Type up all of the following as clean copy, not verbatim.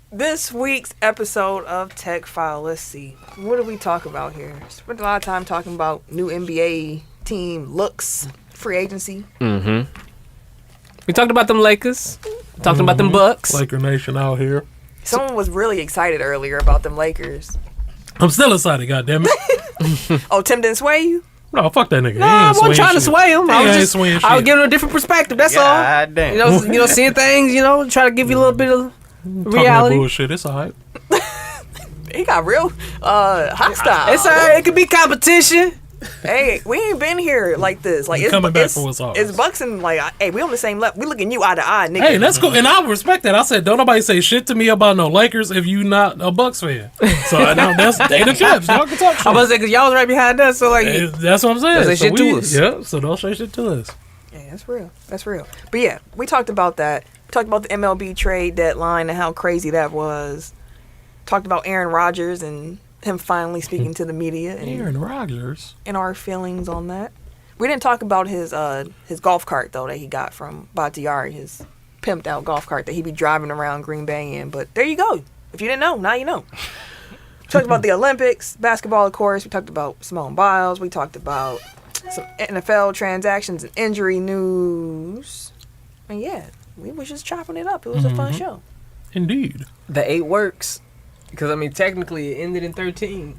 This week's episode of Tech File, let's see. What did we talk about here? Spent a lot of time talking about new NBA team looks, free agency. Mm-hmm. We talked about them Lakers. Talking about them Bucks. Laker Nation out here. Someone was really excited earlier about them Lakers. I'm still excited, goddammit. Oh, Tim didn't sway you? No, fuck that nigga. No, I wasn't trying to sway him. I was giving him a different perspective. That's all. God damn. You know, seeing things. You know, try to give you a little bit of reality. Talking bullshit. It's alright. He got real hostile. It's alright. It could be competition. Hey, we ain't been here like this. Like, it's coming back for what's ours. It's Bucks and like, hey, we on the same level. We looking you eye to eye, nigga. Hey, that's cool, and I respect that. I said, don't nobody say shit to me about no Lakers if you not a Bucks fan. So now they the champs. Y'all can talk shit. I was saying because y'all was right behind us, so like that's what I'm saying. Don't say shit to us. Yeah, so don't say shit to us. Yeah, that's real. That's real. But yeah, we talked about that. We talked about the MLB trade deadline and how crazy that was. Talked about Aaron Rodgers and him finally speaking to the media and Aaron Rodgers and our feelings on that. We didn't talk about his golf cart though that he got from Bakhtiari, his pimped out golf cart that he be driving around Green Bay in. But there you go. If you didn't know, now you know. We talked about the Olympics, basketball, of course. We talked about Simone Biles. We talked about some NFL transactions and injury news. And yeah, we was just chopping it up. It was a fun show. Indeed. the 8 works. Because, I mean, technically it ended in 13.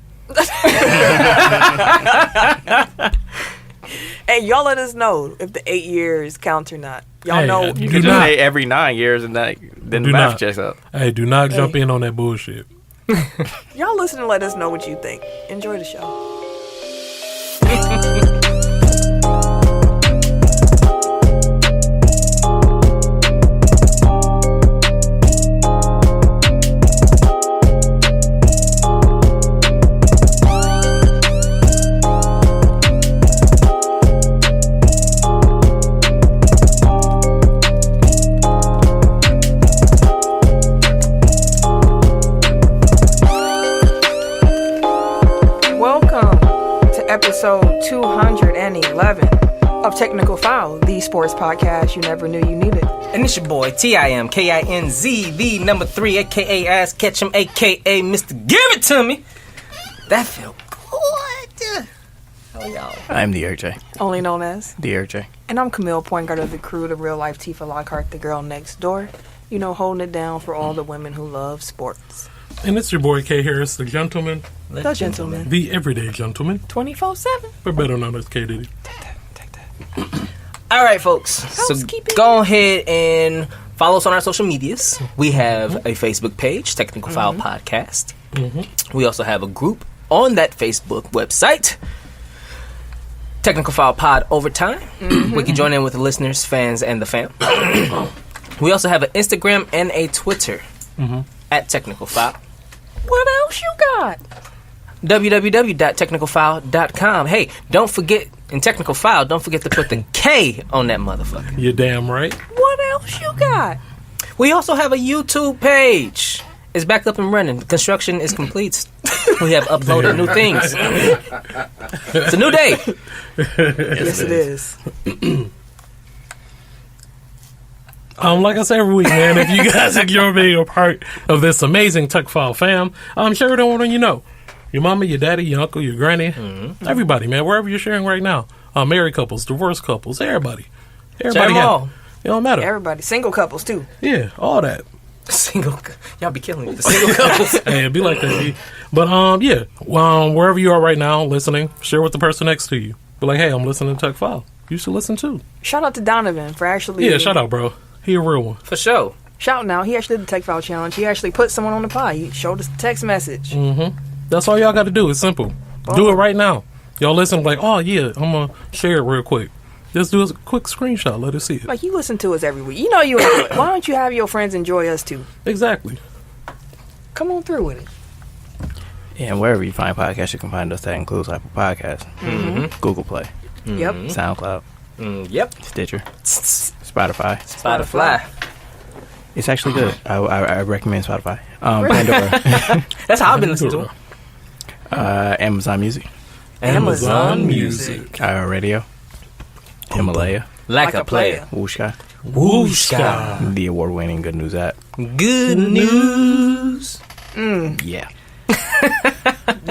Hey, y'all let us know if the 8 years count or not. Y'all know. You can just say every 9 years and then the math checks up. Hey, do not jump in on that bullshit. Y'all listen and let us know what you think. Enjoy the show. Episode 211 of Technical Foul, the sports podcast you never knew you needed. And it's your boy, TIMKINZ, the number 3, a.k.a. Ass Ketchum, a.k.a. Mr. Give It To Me. That felt good. How y'all? I'm the RJ. Only known as The RJ. And I'm Camille, point guard of the crew, the real life Tifa Lockhart, the girl next door. You know, holding it down for all the women who love sports. And it's your boy K Harris, the gentleman. The gentleman. The everyday gentleman. 24/7. But better known as K Diddy. Take that. All right, folks. So Housekeeping. go ahead and follow us on our social medias. We have a Facebook page, Technical File Podcast. We also have a group on that Facebook website, Technical File Pod Overtime. We can join in with the listeners, fans, and the fam. We also have an Instagram and a Twitter at Technical File. What else you got? www.technicalfile.com. Hey, don't forget, in Technical File, don't forget to put the K on that motherfucker. You're damn right. What else you got? We also have a YouTube page. It's back up and running. Construction is complete. We have uploaded new things. It's a new day. Yes, it is. Like I say every week, man, if you guys enjoy being a part of this amazing Tech File fam, share it on what you know. Your mama, your daddy, your uncle, your granny, everybody, man, wherever you're sharing right now. Married couples, divorced couples, everybody. Everybody. Share 'em all. It don't matter. Everybody. Single couples, too. Yeah, all that. Y'all be killing me. The single couples. Hey, it'd be like that, B. But, yeah, wherever you are right now listening, share with the person next to you. Be like, hey, I'm listening to Tech File. You should listen, too. Shout out to Donovan for actually... Yeah, shout out, bro. He a real one. For sure. Shouting out. He actually did the Tech File Challenge. He actually put someone on the pod. He showed us a text message. That's all y'all got to do. It's simple. Do it right now. Y'all listen like, oh, yeah, I'm going to share it real quick. Just do a quick screenshot. Let us see it. Like, you listen to us every week. You know you enjoy it. Why don't you have your friends enjoy us, too? Exactly. Come on through with it. Yeah, and wherever you find podcasts, you can find us. That includes Apple Podcasts, Google Play, Yep. SoundCloud, Yep. Stitcher, Spotify. It's actually good. I recommend Spotify. Pandora. That's how I've been listening to it. Amazon Music. Amazon Music. iHeartRadio. Himalaya. Like a player. Wooshka. Wooshka. The award-winning Good News app. Good news.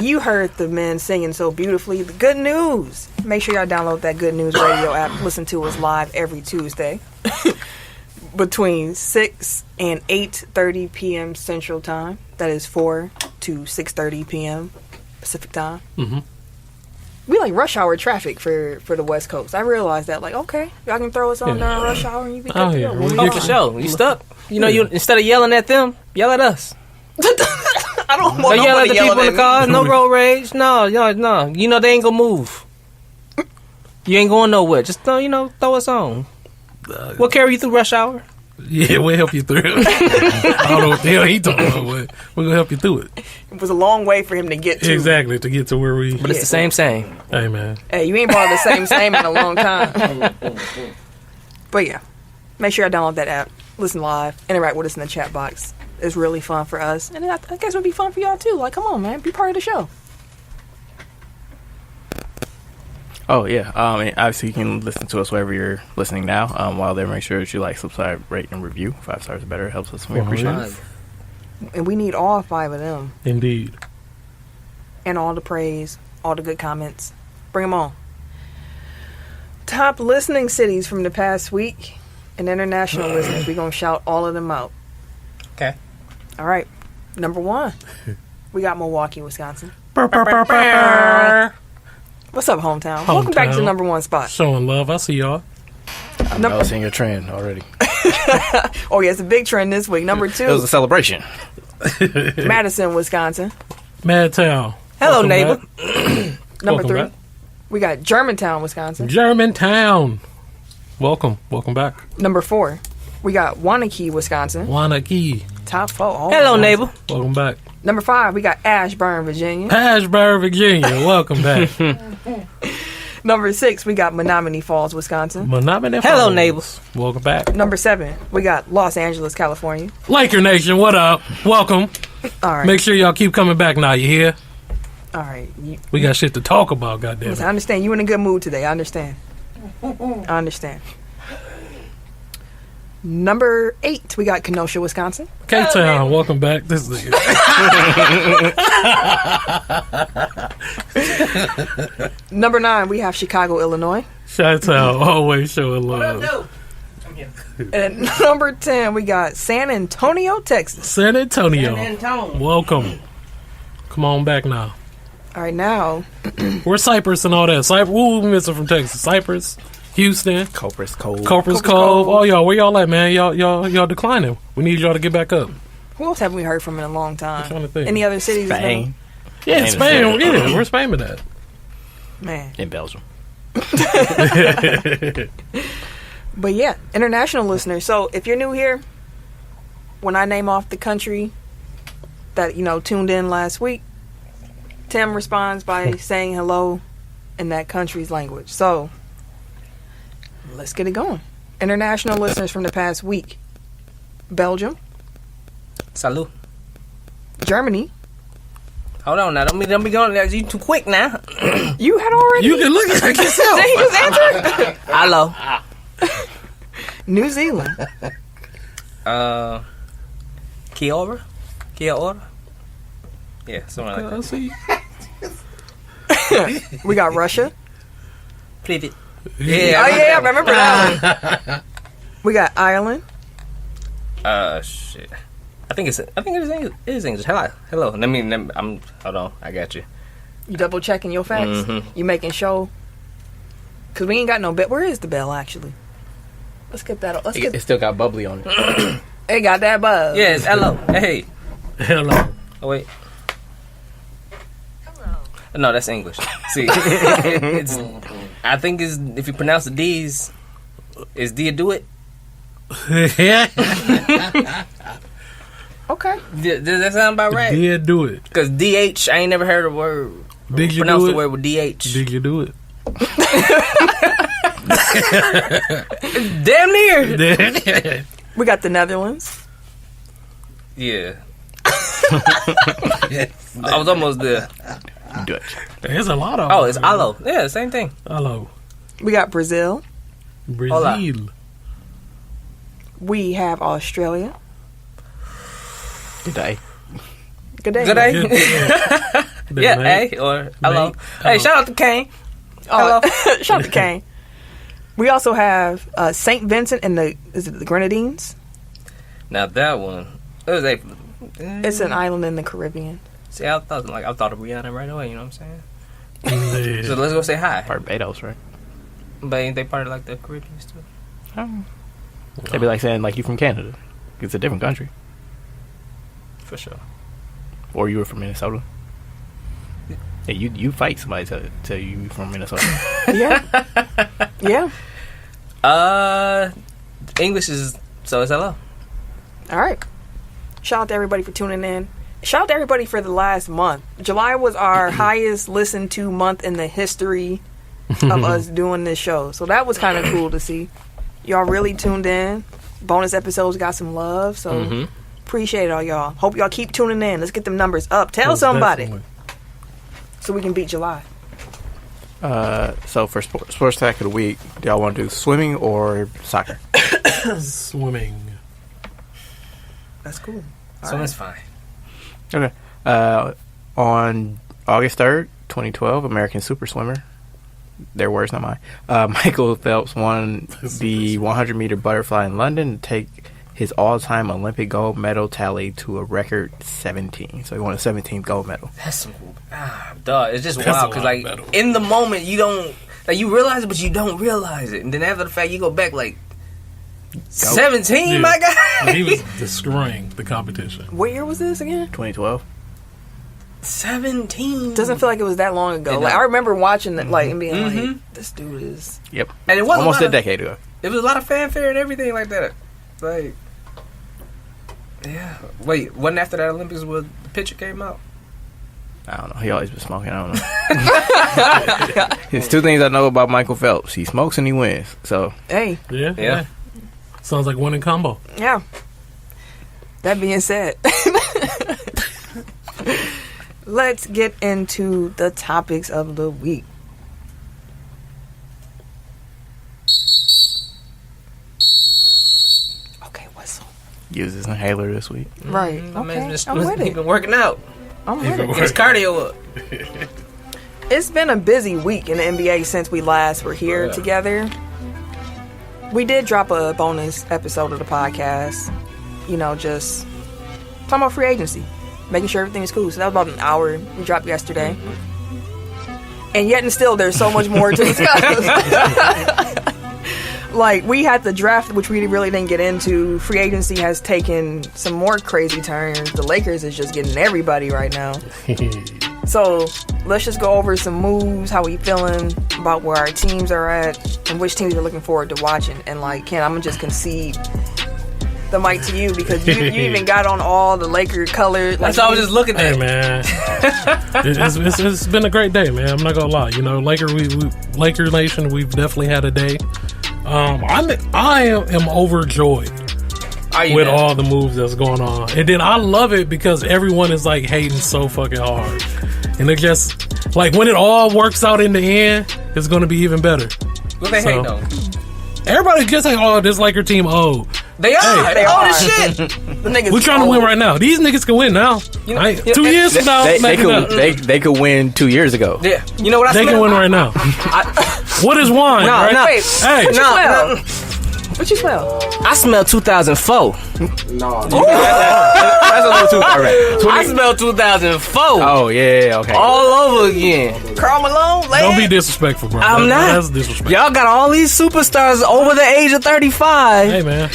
you heard the men singing so beautifully. The good news. Make sure y'all download that Good News Radio app. Listen to us live every Tuesday between 6 and 8:30 p.m. Central Time. That is 4 to 6:30 p.m. Pacific Time. Mm-hmm. We like rush hour traffic for the West Coast. I realized that. Like, okay, y'all can throw us on during rush hour and you be good to go. When we Oh, get for sure. You stuck. You know, you instead of yelling at them, yell at us. I don't want Don't yell at nobody the people yelling in the at cars. No road rage. No. You know they ain't gonna move. You ain't going nowhere. Just throw us on. We'll carry you through rush hour. Yeah, we'll help you through it. I don't know what the hell he talking about, but we're going to help you through it. It was a long way for him to get to. Exactly, to get to where we... But it's the same. Hey, man. Hey, you ain't part of the same in a long time. But yeah, make sure I download that app. Listen live. Interact with us in the chat box. It's really fun for us. And I guess it would be fun for y'all too. Like, come on, man. Be part of the show. Oh, yeah. And obviously, you can listen to us wherever you're listening now. While there, make sure that you like, subscribe, rate, and review. 5 stars or better. It helps us. And we appreciate it. And we need all 5 of them. Indeed. And all the praise, all the good comments. Bring them on. Top listening cities from the past week and international listeners. We're going to shout all of them out. Okay. All right. Number 1. We got Milwaukee, Wisconsin. What's up, hometown? Welcome back to the number 1 spot. Showing love. I see y'all. I was seeing your trend already. Oh, yeah, it's a big trend this week. Number 2. It was a celebration. Madison, Wisconsin. Madtown. Hello, Welcome neighbor. back. Number Welcome 3. back. We got Germantown, Wisconsin. Germantown. Welcome back. Number 4. We got Waunakee, Wisconsin. Waunakee. Top 4. Oh, Hello, Wisconsin. neighbor. Welcome back. Number 5. We got Ashburn, Virginia. Ashburn, Virginia. Welcome back. Number 6. We got Menominee Falls, Wisconsin. Menominee Hello, Falls. neighbors. Welcome back. Number 7. We got Los Angeles, California. Laker Nation, what up? Welcome. All right. Make sure y'all keep coming back now. You hear? All right. We got shit to talk about, goddamn Listen, it. I understand. You in a good mood today. I understand. I understand. Number 8. We got Kenosha, Wisconsin. K-Town, welcome back. This is Number 9. We have Chicago, Illinois. Chi-Town, always showing love. And number 10. We got San Antonio, Texas. San Antonio. Welcome. Come on back now. All right, now. Where's Cypress and all that? Cypress, who we missing from Texas? Cypress, Houston, Corpus Cove. Corpus Cove. Oh, y'all, where y'all at, man? Y'all declining. We need y'all to get back up. Who else haven't we heard from in a long time? I'm trying to think. Any other cities? Spain. Yeah, Spain. Spain. Yeah, where's Spain at that? Man. In Belgium. But yeah, international listeners. So if you're new here, when I name off the country that, tuned in last week, Tim responds by saying hello in that country's language. So let's get it going. International listeners from the past week. Belgium. Salud. Germany. Hold on now. Don't be going. You too quick now. You had already. You can look at it yourself. Did he just answer? Hello. New Zealand. Kia ora? Yeah, something like I see. We got Russia. that. Oh yeah, I remember that one. We got Ireland. Shit. I think it is English. Hello. Hold on. I got you. You double checking your facts. Mm-hmm. You making sure. Cause we ain't got no bell. Where is the bell actually? Let's get that. It still got bubbly on it. It got that buzz. Yes. Hello. Hey. Hello. Oh wait. No, that's English. See, I think if you pronounce the D's, is D a do it? Okay. Does that sound about right? Did do it. Because DH, I ain't never heard a word. Did you pronounce do the it? word with DH. Did you do it? Damn near. We got the Netherlands. Yeah. I was almost there. Dutch. There's a lot of. Oh, it's aloe. Yeah, same thing. Hello. We got Brazil. Brazil. We have Australia. Good day. Good day. Good day. Good. Yeah, Mate. hey, or hello. Mate. Hey, shout out to Kane. Oh, shout out to Kane. We also have St. Vincent and the Grenadines. Now that one, it was a. It's an island in the Caribbean. See, I thought of Rihanna right away. You know what I'm saying? Yeah. So let's go say hi. Barbados, right? But ain't they part of like the Caribbean too? That'd be like saying like you from Canada. It's a different country. For sure. Or you were from Minnesota. Yeah, you fight somebody to tell you from Minnesota. Yeah. English is so it's hello. All right. Shout out to everybody for tuning in. Shout out to everybody for the last month. July was our highest listened to month in the history of us doing this show. So that was kind of cool to see. Y'all really tuned in. Bonus episodes got some love. So appreciate it all y'all. Hope y'all keep tuning in. Let's get them numbers up. Tell somebody. Definitely. So we can beat July. So for sports tech of the week, do y'all want to do swimming or soccer? Swimming. That's cool. So that's fine. Okay. On August 3rd, 2012, American super swimmer, their words, not mine, Michael Phelps won the 100-meter butterfly in London to take his all-time Olympic gold medal tally to a record 17. So he won a 17th gold medal. That's some duh. It's just That's wild a because lot like of medals. in the moment you don't like you realize it, but you don't realize it, and then after the fact you go back like 17, Yeah. my guy. He was destroying the competition. What year was this again? 2012. 17 Doesn't feel like it was that long ago. It Like don't. I remember watching it like and being like, this dude is Yep. And it was almost a a decade ago. It was a lot of fanfare and everything like that. Like, yeah. Wait, wasn't after that Olympics where the picture came out? I don't know. He always been smoking. I don't know. There's two things I know about Michael Phelps. He smokes and he wins. So hey. Yeah. Sounds like winning combo. Yeah. That being said, let's get into the topics of the week. Okay, whistle. use his inhaler this week. Right. My man's Okay. I'm with he it. been working out. I'm with it. Get his cardio up. It's been a busy week in the NBA since we last were here together. We did drop a bonus episode of the podcast, you know, just talking about free agency, making sure everything is cool. So that was about an hour we dropped yesterday. And yet and still, there's so much more to discuss. Like, we had the draft, which we really didn't get into. Free agency has taken some more crazy turns. The Lakers is just getting everybody right now. So let's just go over some moves, how we feeling about where our teams are at, and which teams we're looking forward to watching. And like, Ken, I'm gonna just concede the mic to you because you even got on all the Laker colors. That's all I was just looking at. Hey man, it's been a great day, man. I'm not gonna lie. You know, Laker Nation, we've definitely had a day. I am overjoyed with all the moves that's going on, and then I love it because everyone is like hating so fucking hard, and it just like when it all works out in the end, it's gonna be even better. What they hate though? Everybody just like, oh, this Laker team, oh. They are. Hey, they are. old as shit. The niggas We're trying to win right now. These niggas can win now. You know- 2 years from now, They maybe not. they could win 2 years ago. Yeah. You know what I They smell? can win right now. What is wine? No, right? no. Wait, Hey, what you smell? No, What you smell? I smell 2004. That's a little too far back. I smell 2004. Oh yeah, okay. All over again. Karl Malone? don't be Lance? disrespectful, bro. I'm not. That's disrespectful. Y'all got all these superstars over the age of 35. Hey, man.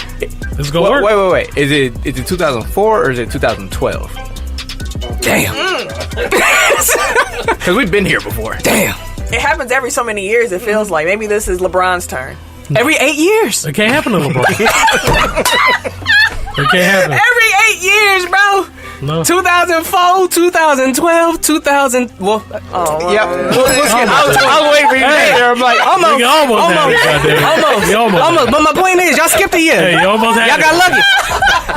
It's going to work. Wait. Is it 2004 or is it 2012? Damn. Because we've been here before. Damn. It happens every so many years, it feels like. Maybe this is LeBron's turn. Every 8 years. It can't happen to LeBron. It can't happen. Every 8 years, bro. No. 2004, 2012, 2000. Well, Oh, Yep. I was waiting for you to get there. I'm like, almost. You almost had it, goddamn. You almost. Almost. But my point is, y'all skipped a year. Hey, you almost had Y'all it. got lucky.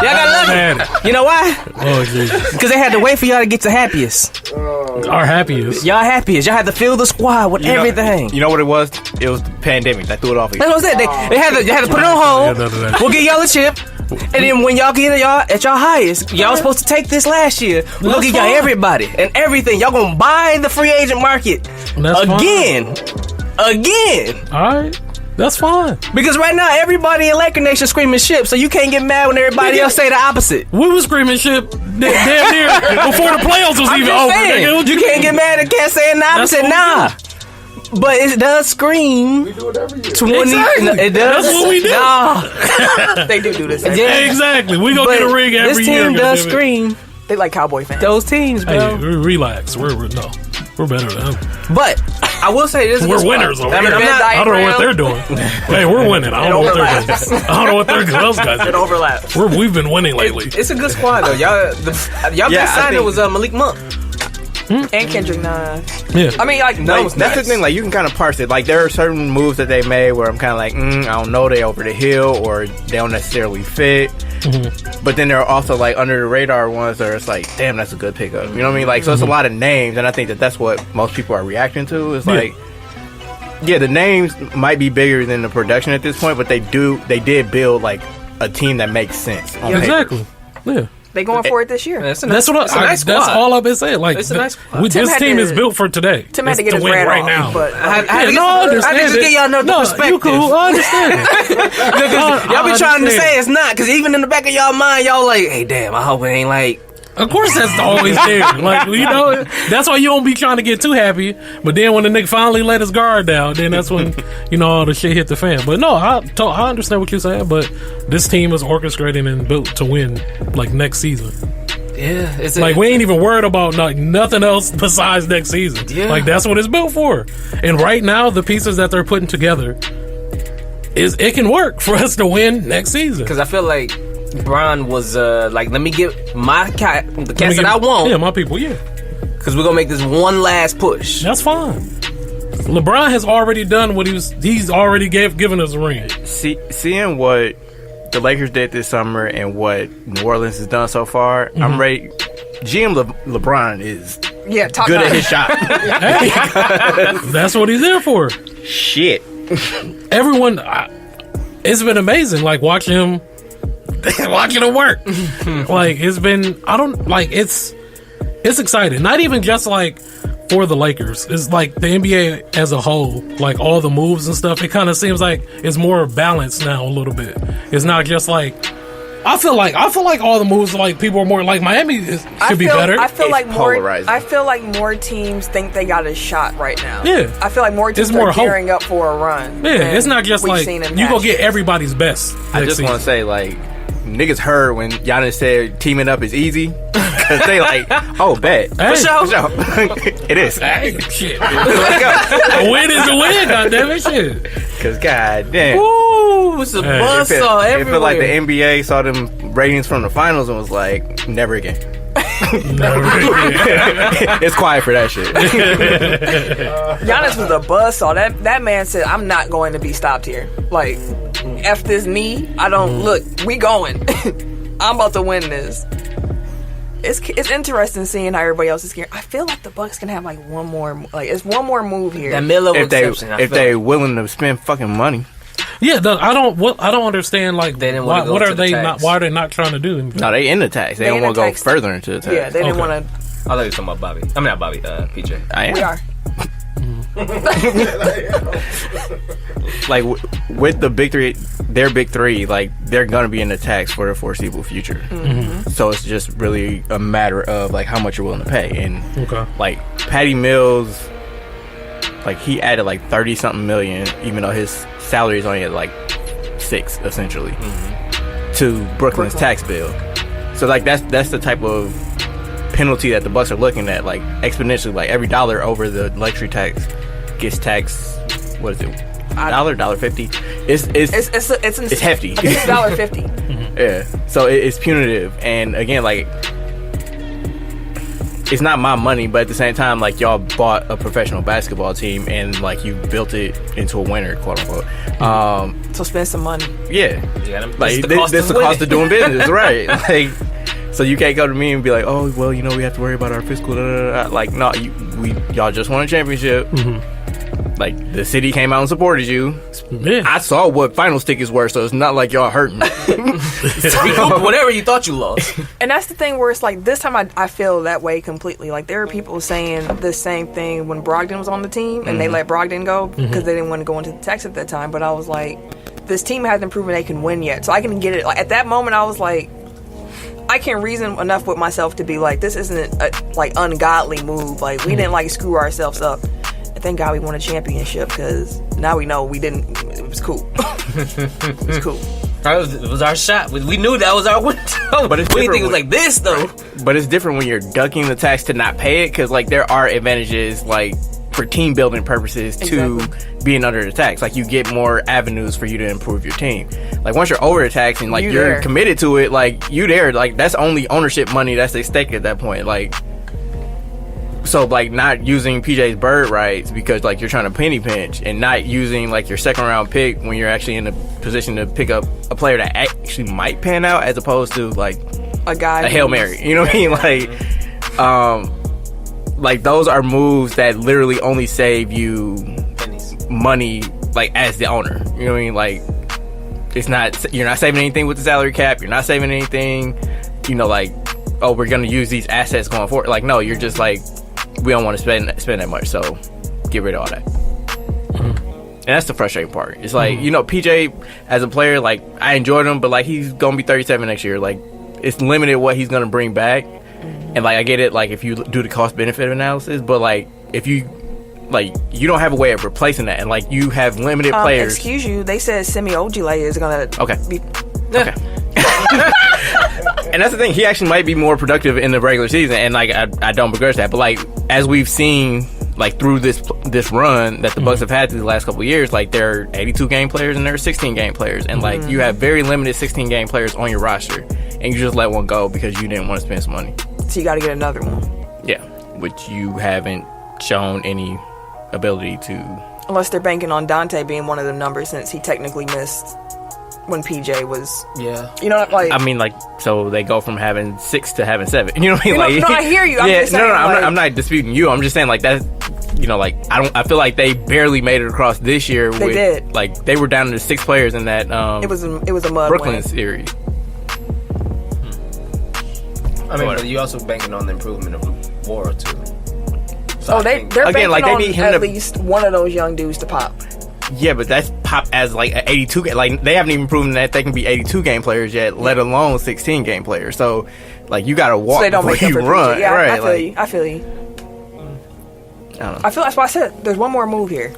Y'all got lucky. Man. You know why? Oh, Jesus. Because they had to wait for y'all to get to happiest. Our happiest. Y'all happiest. Y'all had to fill the squad with everything. You know what it was? It was the pandemic. That threw it off. That's what I said. They had to put it on hold. Yeah, no. We'll get y'all a chip. And then when y'all get at y'all highest, y'all was supposed to take this last year. We're gonna give y'all everybody and everything. Y'all gonna buy the free agent market again. All right. That's fine. Because right now, everybody in Laker Nation screaming shit, so you can't get mad when everybody else say the opposite. We was screaming shit damn near before the playoffs was even over. Nigga. You can't get mad and can't say the opposite. Nah. But it does scream. We do it every year. 20. Exactly. It does. That's what we do. Nah. They do this. Yeah. Exactly. We gonna get a ring every this year. team does scream. They like Cowboy fans. Those teams, bro. Hey, relax. We're better than them. But I will say this: We're winners over I mean, here. I don't know what they're doing. Hey, we're winning. I don't know what they're doing. I don't know what those guys It do. overlaps. We've been winning lately. It's a good squad though. Y'all best signing was Malik Monk. And Kendrick Nunn. Yeah. I mean, like, Like, that's the thing. Like, you can kind of parse it. Like, there are certain moves that they made where I'm kind of like, I don't know, they over the hill or they don't necessarily fit. But then there are also like under the radar ones that are it's like, damn, that's a good pickup. You know what I mean? Like, so it's a lot of names, and I think that's what most people are reacting to. It's like, yeah, the names might be bigger than the production at this point, but they did build like a team that makes sense. On paper. Exactly. Yeah. they going for it this year. That's That's all I've been saying. Like, It's a nice squad. this team is built for today. Tim had to It's get his win red right off, now. but I I understand just it. get y'all know the perspective. You cool. I understand. Y'all been trying to understand. say it's not, because even in the back of y'all mind, y'all like, hey, damn, I hope it ain't like. Of course, that's always there. Like, you know, that's why you don't be trying to get too happy. But then when the nigga finally let his guard down, then that's when, you know, all the shit hit the fan. But no, I understand what you're saying. But this team is orchestrating and built to win, like, next season. Yeah, it's Like, we ain't even worried about like nothing else besides next season. Yeah. Like, that's what it's built for. And right now, the pieces that they're putting together it can work for us to win next season. because I feel like Bron was like, let me get my the cats that I want. Yeah, my people. Yeah, Because we're gonna make this one last push. that's fine. LeBron has already done what he's already given us a ring. Seeing what the Lakers did this summer and what New Orleans has done so far, I'm ready. GM LeBron is top good notch. at his shot. That's what he's there for. Shit. Everyone, it's been amazing. Like watching him work. Like it's been. It's exciting. Not even just like for the Lakers. It's like the NBA as a whole. Like all the moves and stuff. It kind of seems like it's more balanced now a little bit. It's not just like. I feel like all the moves, like people are more like Miami should be better. I feel like polarizing. more teams think they got a shot right now. Yeah. I feel like more teams It's more are hope. gearing up for a run. Yeah, than it's not just we've like seen in you past go get years. everybody's best. I next just want to season. say, like, niggas heard when Giannis said teaming up is easy. Because they like, oh, bet. Hey. For sure. It is. Hey, shit. Let's go. A win is a win, goddammit, shit. Because, god damn. Ooh, it's a Hey. buzzsaw It everywhere. felt like the NBA saw them ratings from the finals and was like, never again. It's quiet for that shit. Giannis was a buzzsaw. That man said, "I'm not going to be stopped here. Like, f this knee. I don't look. We going. I'm about to win this." It's interesting seeing how everybody else is scared. I feel like the Bucks can have like one more. Like, it's one more move here. that mid-level if exception. I they feel like. willing to spend fucking money. Yeah, I don't understand. Like, They didn't wanna why, go what to are the they tax. not? Why are they not trying to do anything? No, they in the tax. They They don't in want the to go tax. further into the tax. Yeah, they didn't Okay. want to. I thought you were talking about Bobby. I mean, not Bobby, PJ. I am. We are. Like with the big three, their big three, like they're gonna be in the tax for the foreseeable future. So it's just really a matter of like how much you're willing to pay. And Okay. like Patty Mills, like he added like 30 something million, even though his salary is only at like 6 essentially to Brooklyn's tax bill. So like that's the type of penalty that the Bucks are looking at, like exponentially. Like every dollar over the luxury tax gets taxed. What is it? $1.50. It's hefty. I think it's $1.50. Yeah. So it's punitive, and again, like it's not my money, but at the same time, like y'all bought a professional basketball team and like you built it into a winner, quote unquote. So spend some money. Yeah. Like This this is the cost of doing business, right? Like, so you can't go to me and be like, oh, well, you know, we have to worry about our fiscal. Like, no, y'all just won a championship. Like, the city came out and supported you. Yeah. I saw what finals tickets were, so it's not like y'all hurting. Whatever you thought you lost. And that's the thing where it's like, this time I feel that way completely. Like, there were people saying the same thing when Brogdon was on the team, and they let Brogdon go because they didn't want to go into the Tex at that time. But I was like, this team hasn't proven they can win yet. So I can get it. Like, at that moment, I was like, I can reason enough with myself to be like, this isn't a like ungodly move. Like, we didn't like screw ourselves up. And thank God we won a championship, because now we know we didn't. It was cool. It was cool. It was our shot. We knew that was our window. But it's we didn't think it was different like this, though. But it's different when you're ducking the tax to not pay it, because like there are advantages like for team building purposes to being under the tax. Like, you get more avenues for you to improve your team. Like, once you're over the tax and like you're there. committed to it, like you there, like that's only ownership money that's at stake at that point. Like, so like not using PJ's bird rights because like you're trying to penny pinch, and not using like your second round pick when you're actually in a position to pick up a player that actually might pan out, as opposed to like a Hail Mary. You know what I mean? Like those are moves that literally only save you money, like as the owner. You know what I mean? Like, it's not, you're not saving anything with the salary cap. You're not saving anything. You know, like, oh, we're gonna use these assets going forward. Like, no, you're just like, we don't want to spend that much, so get rid of all that. And that's the frustrating part. It's like, you know, PJ as a player, like, I enjoyed him, but like, he's gonna be 37 next year. Like, it's limited what he's gonna bring back. And like, I get it, like, if you do the cost benefit analysis, but like, if you like, you don't have a way of replacing that, and like, you have limited players. Excuse you, they said Semi Ojeleye is gonna be Okay. And that's the thing, he actually might be more productive in the regular season, and like, I don't begrudge that, but like, as we've seen like through this run that the Bucks have had through the last couple of years, like, there are 82 game players and there are 16 game players, and like, you have very limited 16 game players on your roster, and you just let one go because you didn't want to spend some money. So you got to get another one. Yeah, which you haven't shown any ability to. Unless they're banking on Dante being one of the numbers, since he technically missed when PJ was. Yeah. You know, like. I mean, like, so they go from having 6 to having 7. You know what I mean? Like, no, I hear you. I'm yeah, just saying, I'm not disputing you. I'm just saying, like, that's, you know, like, I feel like they barely made it across this year. They did. Like, they were down to 6 players in that. It was a mud Brooklyn win. series. I mean, but you also banking on the improvement of Wara too. So they're again, banking like, they on need him at to- least one of those young dudes to pop. Yeah, but that's pop as like an 82 game. Like, they haven't even proven that they can be 82 game players yet, let alone 16 game players. So, like, you got to walk So they don't before make up you for run. PJ. Yeah, right? I feel you. I don't know. I feel that's why I said there's one more move here.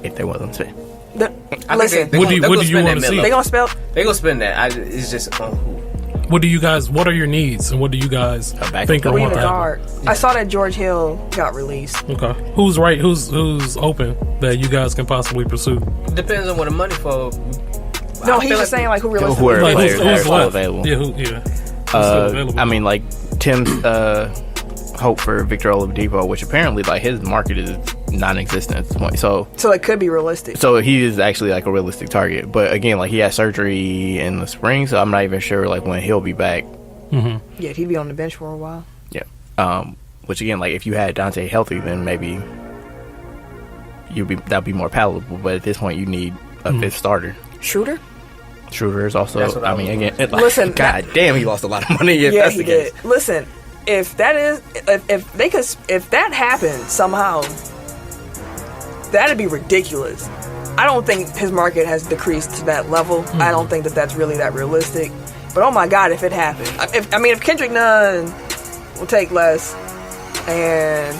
If they wasn't fit. Listen, What do you want to see? they gonna spell. They gonna spend that. It's just on who. What are your needs, and what do you guys backup think or We want need a to happen? guard. I saw that George Hill got released. Okay. Who's right? Who's open that you guys can possibly pursue? Depends on what the money for. No, I he's feel just saying like who Who are realistically. Like, players who's that are still left? available? Yeah, who's still available? I mean, like, Tim's hope for Victor Oladipo, which apparently, like, his market is non-existent at this point. So it could be realistic. So he is actually like a realistic target. But again, like, he had surgery in the spring, so I'm not even sure like when he'll be back. Yeah, he'd be on the bench for a while. Yeah. Which again, like, if you had Dante healthy, then maybe that'd be more palatable. But at this point, you need a fifth starter. Schroeder? Schroeder is also. That's what I I mean, was again, like, Listen, God damn, he lost a lot of money. If Yeah, that's he the case. did. Listen, if that happened somehow, that'd be ridiculous. I don't think his market has decreased to that level. I don't think that's really that realistic. But oh my God, if it happened, if Kendrick Nunn will take less, and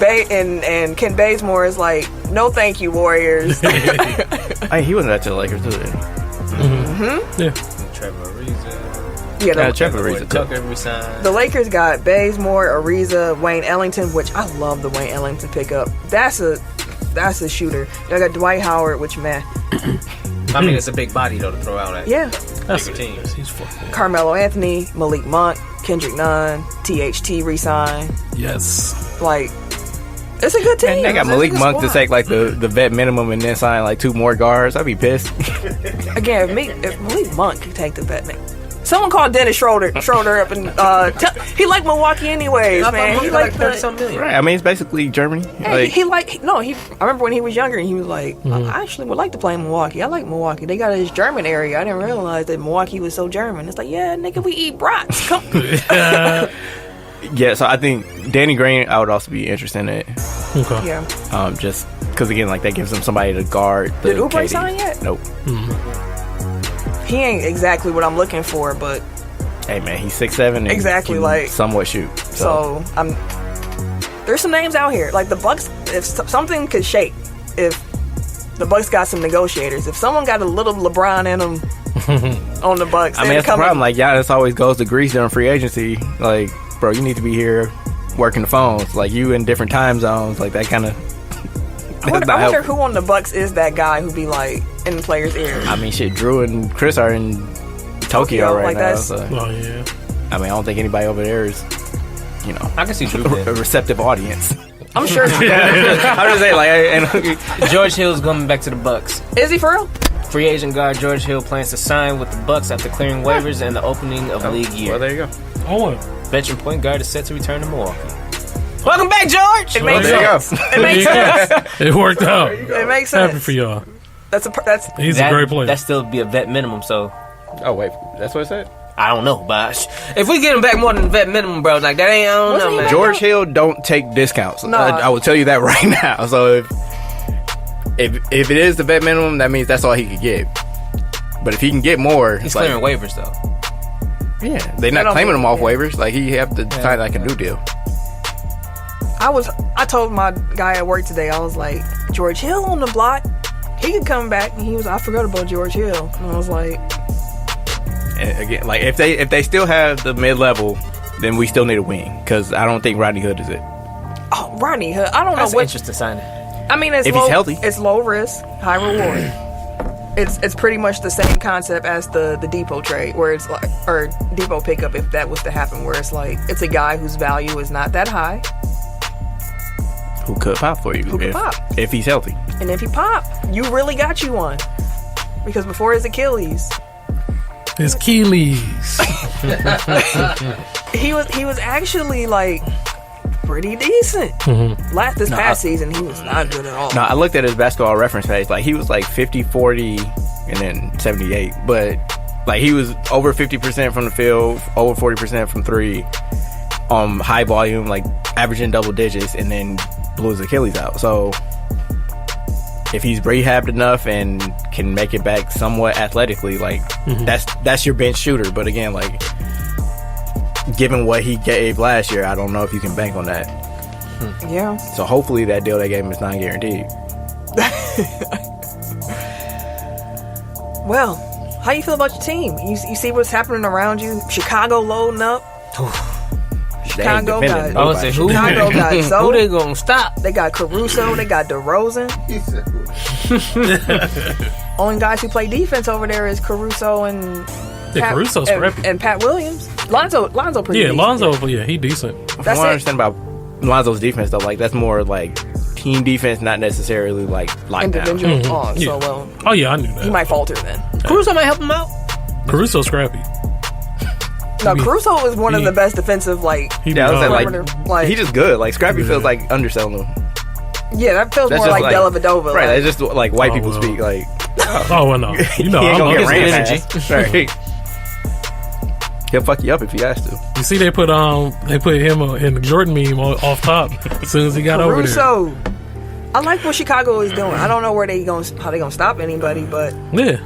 and Ken Bazemore is like, no, thank you, Warriors. Hey, he wasn't that to the Lakers, did he? Yeah. Trevor Ariza. Yeah, Trevor Ariza. Tucker resigned. the Lakers got Bazemore, Ariza, Wayne Ellington, which I love the Wayne Ellington pickup. That's a shooter. They got Dwight Howard, which man, I mean, it's a big body though to throw out at. yeah. Bigger teams. He's fucking. Carmelo Anthony, Malik Monk, Kendrick Nunn, THT resign. Yes. Like, it's a good team. And they got It's a Malik good Monk to squad. take like the vet minimum and then sign like 2 more guards. I'd be pissed. Again, if Malik Monk could take the vet, man. Someone called Dennis Schroeder up and he liked Milwaukee anyways, man. He liked 30-something million. Right. I mean, it's basically Germany. I remember when he was younger and he was like, I actually would like to play in Milwaukee. I like Milwaukee. They got this German area. I didn't realize that Milwaukee was so German. It's like, yeah, nigga, we eat brats. Come. Yeah, so I think Danny Green, I would also be interested in it. Okay. Yeah. Just because, again, like, that gives them somebody to guard the Did Oubre KD. sign yet? Nope. He ain't exactly what I'm looking for, but Hey, man, he's 6'7" and Exactly, can like- somewhat shoot. so there's some names out here. Like the Bucks, if something could shake, if the Bucks got some negotiators, if someone got a little LeBron in them on the Bucks, I mean, that's the problem. Like, Giannis always goes to Greece during free agency. Like, bro, you need to be here working the phones. Like, you in different time zones. Like, that kind of... I wonder who on the Bucks is that guy who be like in the players' ear. I mean, shit, Drew and Chris are in Tokyo right like now. that's- So, Oh yeah. I mean, I don't think anybody over there is, you know, I can see Drew a there. receptive audience. I'm sure. I'm just saying, like, George Hill's coming back to the Bucks. Is he for real? Free agent guard George Hill plans to sign with the Bucks after clearing waivers and the opening of league year. well, there you go. Oh, Veteran point guard is set to return to Milwaukee. Welcome back, George. It makes there you sense. It makes sense. it worked out. It makes Happy sense. for y'all. That's He's a great player. That still be a vet minimum, so Oh, wait, that's what it said? I don't know, but if we get him back more than vet minimum, bro, like that ain't, I don't Wasn't know, he man. George Hill don't take discounts. No. I will tell you that right now. So if it is the vet minimum, that means that's all he could get. But if he can get more, He's like, clearing waivers though. yeah, they're not don't claiming mean- him off yeah. waivers. Like, he have to sign like a new deal. I told my guy at work today, I was like, George Hill on the block, he could come back. And he was, I forgot about George Hill. And I was like, And again, like, if they still have the mid level, then we still need a wing, because I don't think Rodney Hood is it. oh, Rodney Hood. I don't That's know an what. interesting signing. I mean, it's If low, he's healthy. It's low risk, high reward. It's pretty much the same concept as the Depot trade, where it's like, or Depot pickup, if that was to happen, where it's like, it's a guy whose value is not that high, Who could pop for you? Who could if, pop. if he's healthy. and if he pop, you really got you one. Because before his Achilles, His Keeleys. he was actually like pretty decent. This past season, he was not good at all. No, I looked at his basketball reference page. Like, he was like 50, 40, and then 78. But, like, he was over 50% from the field, over 40% from three, high volume, like, averaging double digits, and then blew his Achilles out. So, if he's rehabbed enough and can make it back somewhat athletically, like, that's your bench shooter. But again, like, given what he gave last year, I don't know if you can bank on that. Yeah. So hopefully that deal they gave him is not guaranteed. Well, how you feel about your team? You see what's happening around you? Chicago loading up. Chicago They ain't got defending I would say who? Chicago got Who Zoe. they gonna stop? They got Caruso. They got DeRozan. Only guys who play defense over there is Caruso and Caruso's scrappy. and Pat Williams. Lonzo pretty Yeah, decent. Lonzo. Yeah, he decent. From That's what I it. understand about Lonzo's defense, though, like, that's more like team defense, not necessarily like lockdown. Individual. Oh, Yeah. so well, Oh yeah, I knew that. he might falter then. Caruso might help him out. Caruso's scrappy. No, He- Caruso is one of he- the best defensive, like, He Yeah, I was saying, perimeter, like, he's just good. Like, Scrappy feels like underselling him. yeah, that feels That's more just like Dellavedova. Right, like, that's just like white Oh, people well. speak. Like, Oh well, no. You know, he ain't I gonna love get his ran energy. past. Right. He'll fuck you up if he has to. You see, they put him in the Jordan meme off top as soon as he got over there. Caruso. I like what Chicago is doing. I don't know how they gonna stop anybody, but Yeah,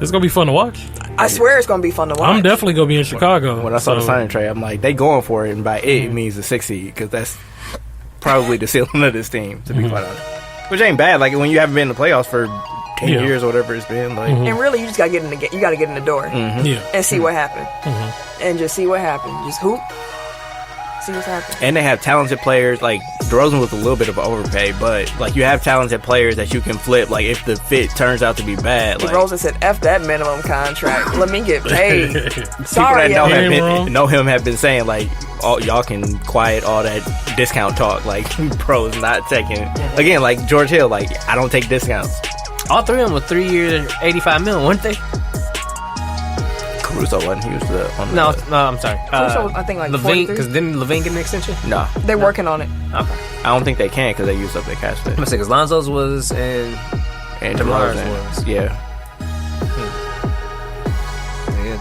it's gonna be fun to watch. I swear it's gonna be fun to watch. I'm definitely gonna be in Chicago. When I saw the so- signing trade, I'm like, they going for it, and by it means the 6th seed, because that's probably the ceiling of this team, to be quite honest. Which ain't bad. Like, when you haven't been in the playoffs for 10 Yeah. years or whatever it's been, like, And really, you just gotta get in the you gotta get in the door Yeah, and see what happened, and just see what happened. Just hoop, see what's happening. and they have talented players. Like, DeRozan was a little bit of an overpay, but like, you have talented players that you can flip. Like, if the fit turns out to be bad, like, DeRozan said, "F that minimum contract. Let me get paid." people Sorry, that know, Evan. Ain't wrong. know him have been saying, like, oh, y'all can quiet all that discount talk. Like, bro's not taking, again, like George Hill, like, I don't take discounts. All three of them were 3 years, $85 million, weren't they? Caruso wasn't. He was on No, I'm sorry. Caruso, I think, like, Levine, 43. because didn't Levine get an extension? No. They're working on it. Okay. I don't think they can because they used up their cash I'm space. gonna say because Lonzo's was and DeMar's was. Yeah.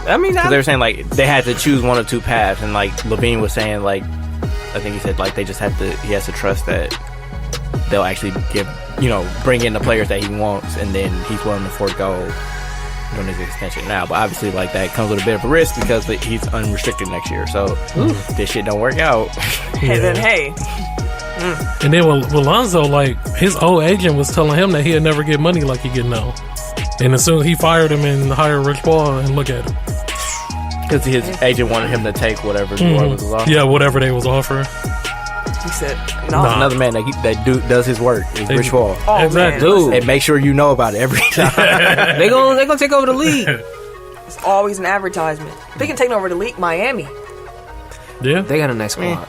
I mean, Because they were saying, like, they had to choose one or two paths. And, like, Levine was saying, like, I think he said, like, they just have to, he has to trust that they'll actually bring in the players that he wants. And then he's willing to forego doing his extension now. But obviously, like, that comes with a bit of a risk because he's unrestricted next year. So if this shit don't work out. And then, hey. And then with Lonzo, like, his old agent was telling him that he'd never get money like he get now. And as soon as he fired him and hired Rich Paul, and look at him. Because his agent wanted him to take whatever was offering. Yeah, whatever they was offering. He said, no. Nah. Another man that does his work is Rich Paul. Oh, Exactly. man. Dude. And make sure you know about it every time. they gonna take over the league. It's always an advertisement. They can take over the league, Miami. Yeah. They got a nice squad.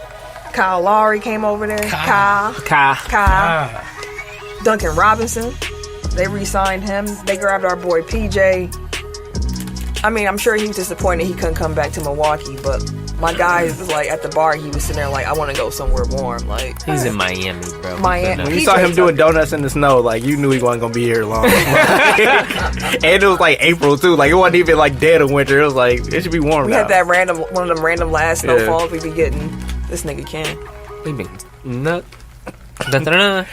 Kyle Lowry came over there. Kyle. Duncan Robinson. They re-signed him. They grabbed our boy PJ. I mean, I'm sure he was disappointed he couldn't come back to Milwaukee, but my guy was like at the bar, he was sitting there like, I want to go somewhere warm. Like, He's in Miami, bro. Miami. When you saw him doing donuts in the snow, like, you knew he wasn't going to be here long. And it was like April, too. Like, it wasn't even like dead of winter. It was like, it should be warm We now. had that one of them random last snowfalls we be getting. This nigga can. We been nut. Da-da-da.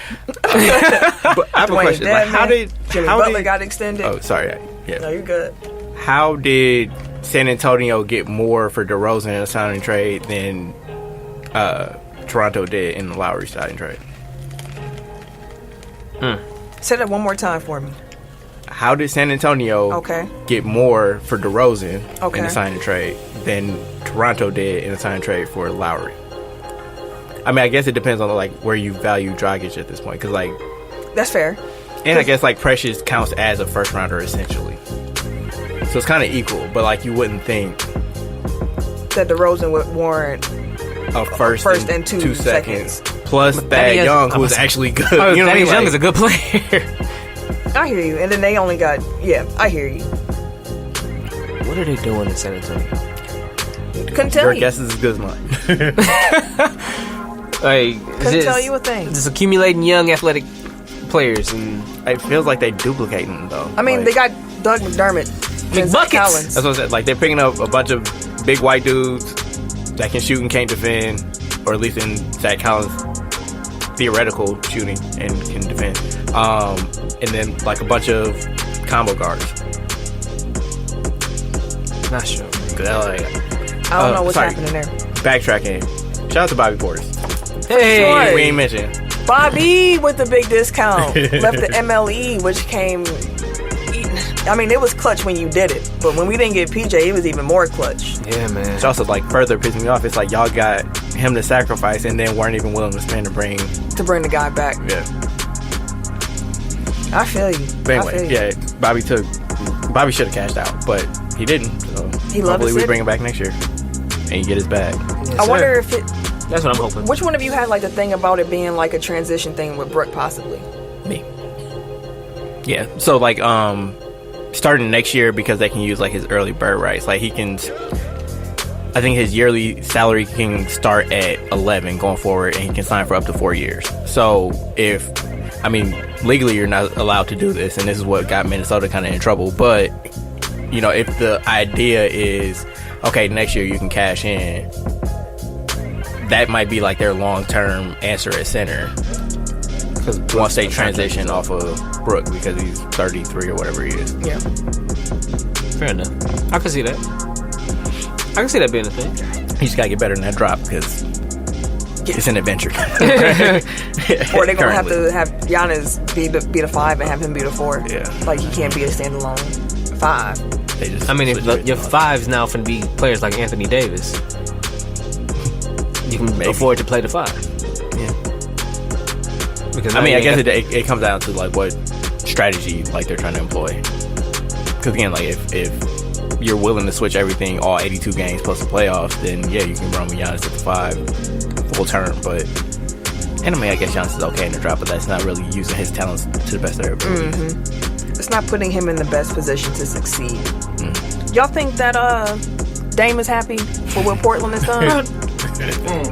But I have a question. Like, Jimmy Butler got extended. Oh, sorry. No, Yeah. you're good. How did San Antonio get more for DeRozan in a signing trade than Toronto did in the Lowry signing trade? Say that one more time for me. How did San Antonio get more for DeRozan in the signing trade than Toronto did in the signing trade for Lowry? I mean, I guess it depends on like where you value Dragic at this point, because like That's fair. and I guess like Precious counts as a first rounder essentially, so it's kind of equal. But like you wouldn't think That DeRozan would warrant a first and two seconds. plus Thad Young, who was actually good. You know what I mean? Young Like, is a good player. I hear you. And then they only got, I hear you. What are they doing in San Antonio? Couldn't tell your you. guess is as good as mine. Couldn't tell you a thing. Just accumulating young athletic players and It feels like they duplicating them though. I mean, Like, they got Doug McDermott, and Zach McBuckets. Collins. That's what I said. Like they're picking up a bunch of big white dudes that can shoot and can't defend, or at least in Zach Collins' theoretical shooting and can defend. And then like a bunch of combo guards. not sure. I don't know what's sorry. happening there. Backtracking. Shout out to Bobby Portis. Hey, Sure. We ain't mentioned. Bobby with the big discount. Left the MLE, which came. I mean, it was clutch when you did it, but when we didn't get PJ, it was even more clutch. yeah, man. It's also like further pissing me off. It's like y'all got him to sacrifice and then weren't even willing to spend to bring. To bring the guy back. Yeah. I feel you. But I feel anyway, you. yeah, Bobby should have cashed out, but he didn't. So He loved hopefully the we city. bring him back next year and you get his bag. Yes, I wonder sir. if it. That's what I'm hoping. Which one of you had like the thing about it being like a transition thing with Brooke possibly? Me. Yeah. So like starting next year, because they can use like his early bird rights. Like he can, I think his yearly salary can start at 11 going forward, and he can sign for up to 4 years. So if, I mean, legally you're not allowed to do this, and this is what got Minnesota kind of in trouble. But you know, if the idea is okay, next year you can cash in, that might be like their long-term answer at center. Because once they transition off of Brooke, because he's 33 or whatever he is. Yeah. Fair enough. I can see that. I can see that being a thing. He just gotta get better than that drop, because it's an adventure. Or they're gonna have to have Giannis be the 5 and have him be the 4. Yeah. Like he can't be a standalone 5. They just I mean, if switch it your on. fives now finna be players like Anthony Davis, you can afford to play the 5. Yeah. Because I now mean, you I guess ain't it comes down to like what strategy like they're trying to employ. Because again, like if you're willing to switch everything all 82 games plus the playoffs, then yeah, you can run with Giannis at the 5 full term. But and I mean, I guess Giannis is okay in the drop, but that's not really using his talents to the best of their ability. It's not putting him in the best position to succeed. Y'all think that Dame is happy for what Portland has done?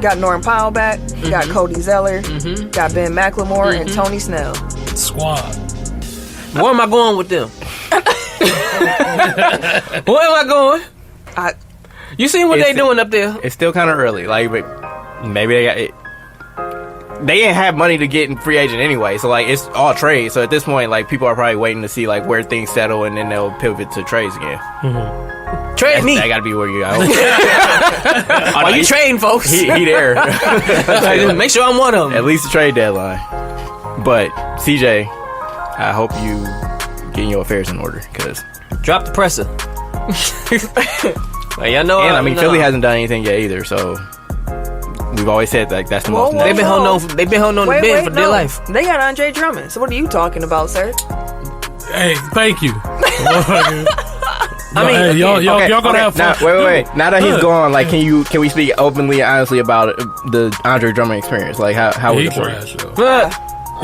Got Norman Powell back. Got Cody Zeller. Got Ben McLemore and Tony Snell. Squad. Where am I going with them? Where am I going? You seen what they doing up there? It's still kind of early. Like, but maybe they got it. They didn't have money to get in free agent anyway, so like it's all trades. So at this point, like people are probably waiting to see like where things settle, and then they'll pivot to trades again. Trade me. That got to be where you go. Why you trading, folks? He there. Make sure I'm one of them. At least the trade deadline. But CJ, I hope you getting your affairs in order, because drop the presser. Well, y'all know. And I mean, Philly hasn't done anything yet either, so. We've always said like that's the most. They've been holding on. They've been holding on to Ben for dear life. They got Andre Drummond. So what are you talking about, sir? Hey, thank you. I mean, hey, y'all gonna have fun. Now, wait. Now that he's gone, like, can we speak openly and honestly about the Andre Drummond experience? Like, how was it for you?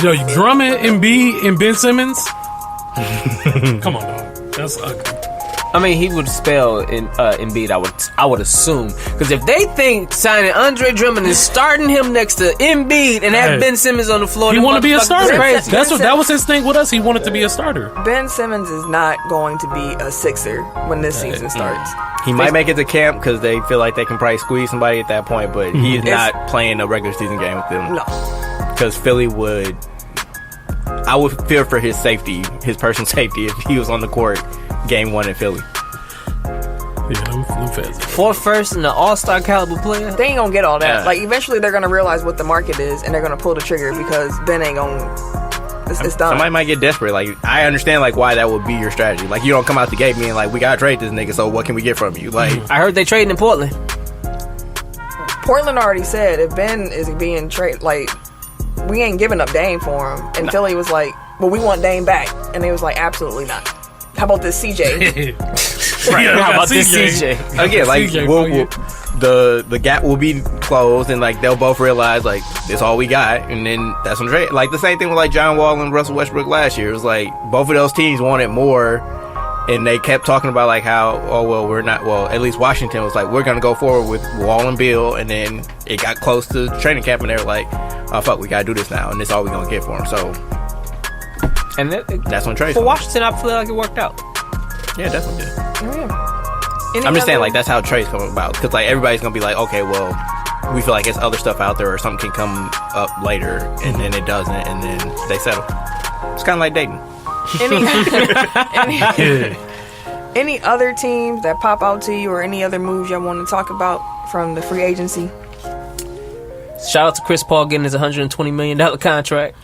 Yo, Drummond, Embiid, and Ben Simmons. Come on, dog. That's ugly. I mean, he would spell in Embiid. I would assume, because if they think signing Andre Drummond and starting him next to Embiid and have Ben Simmons on the floor, he want to be a starter. Crazy. That was his thing with us. He wanted to be a starter. Ben Simmons is not going to be a Sixer when this season starts. He might make it to camp because they feel like they can probably squeeze somebody at that point, but he's not playing a regular season game with them. No, because Philly would. I would fear for his safety, his personal safety, if he was on the court game one in Philly. Yeah, them fans. 4th first and an all-star caliber player. They ain't gonna get all that. Like, eventually they're gonna realize what the market is, and they're gonna pull the trigger because Ben ain't gonna. It's done. Somebody might get desperate. Like, I understand like why that would be your strategy. Like, you don't come out the gate being like, we gotta trade this nigga, so what can we get from you? Like, I heard they trading in Portland. Portland already said if Ben is being traded, like, we ain't giving up Dame for him. And Philly was like, well, we want Dame back, and they was like, absolutely not. How about this CJ? How about this CJ? Again, like, the gap will be closed, and like they'll both realize like it's all we got, and then that's when trade. Like the same thing with like John Wall and Russell Westbrook last year. It was like both of those teams wanted more, and they kept talking about like how we're not. Well, at least Washington was like, we're gonna go forward with Wall and Bill, and then it got close to training camp, and they were like, oh fuck, we gotta do this now, and this is all we're gonna get for him. So. And that's when trade for Washington, I feel like it worked out. Yeah, definitely did. Yeah. I'm just saying, like, that's how trades come about. Because, like, everybody's going to be like, okay, well, we feel like there's other stuff out there or something can come up later, and then it doesn't, and then they settle. It's kind of like dating. Any other teams that pop out to you or any other moves y'all want to talk about from the free agency? Shout out to Chris Paul getting his $120 million contract.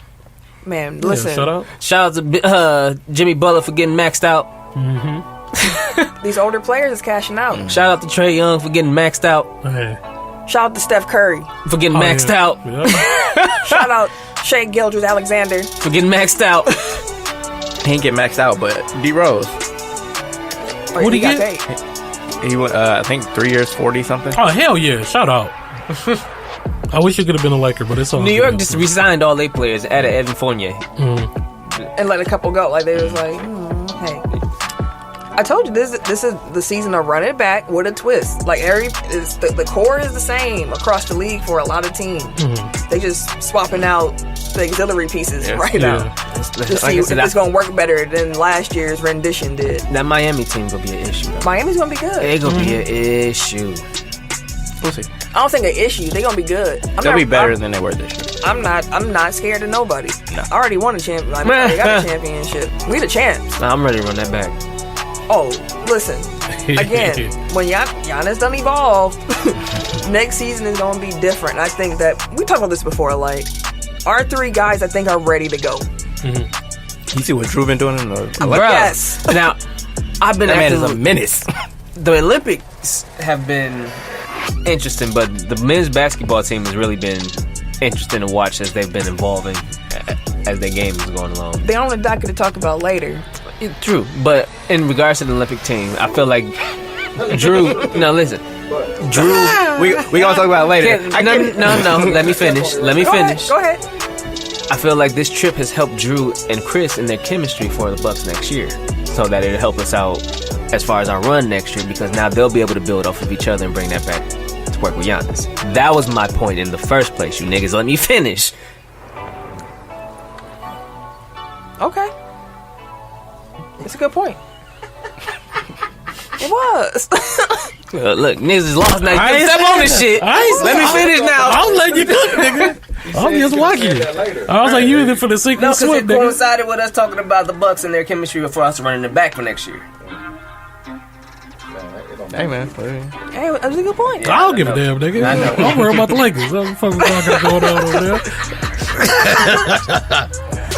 Man, listen. Shout out to Jimmy Butler for getting maxed out. These older players is cashing out. Shout out to Trae Young for getting maxed out. Hey. Shout out to Steph Curry for getting maxed out. Yep. Shout out Shai Gilgeous-Alexander for getting maxed out. He ain't get maxed out, but D Rose. What did he get? He went, I think 3 years, 40 something. Oh hell yeah! Shout out. I wish it could have been a Laker, but it's all New York just resigned all their players, added Evan Fournier. And let a couple go. Like, they was like, hey. I told you, this is the season of running back with a twist. Like, the core is the same across the league for a lot of teams. They just swapping out the auxiliary pieces now. To see if it's going to work better than last year's rendition did. That Miami team going to be an issue, though. Miami's going to be good. They're going to be an issue. We'll see. I don't think an issue. They're gonna be good. They'll be better than they were this year. I'm not scared of nobody. No. I already won a champion. Like, I got a championship. We the champs. Nah, I'm ready to run that back. Oh, listen. Again, when Giannis done evolve, next season is gonna be different. I think that we talked about this before. Like, our 3 guys, I think, are ready to go. You see what Drew been doing in the Yes. Now, I've been. That man is a menace. The Olympics have been interesting, but the men's basketball team has really been interesting to watch as they've been evolving as their game is going along. They're on the docket to talk about later. True, but in regards to the Olympic team, I feel like Drew. No, listen, Drew. we gonna talk about it later. No. Let me finish. Go ahead. I feel like this trip has helped Drew and Chris in their chemistry for the Bucks next year. so that it'll help us out as far as our run next year, because now they'll be able to build off of each other and bring that back to work with Giannis. That was my point in the first place. You niggas let me finish. Okay. It's a good point. It was. Look, niggas is lost now. You can't step on this shit. Let me finish now. I was letting you cook, nigga. I'm just watching. I was like, you in for the secret No, because swim, it nigga. coincided with us talking about the Bucks and their chemistry for us running it back for next year. Hey, man. Hey, that was a good point. I don't give a damn, nigga. I know. I'm worried about the Lakers. What the fuck is going on over there?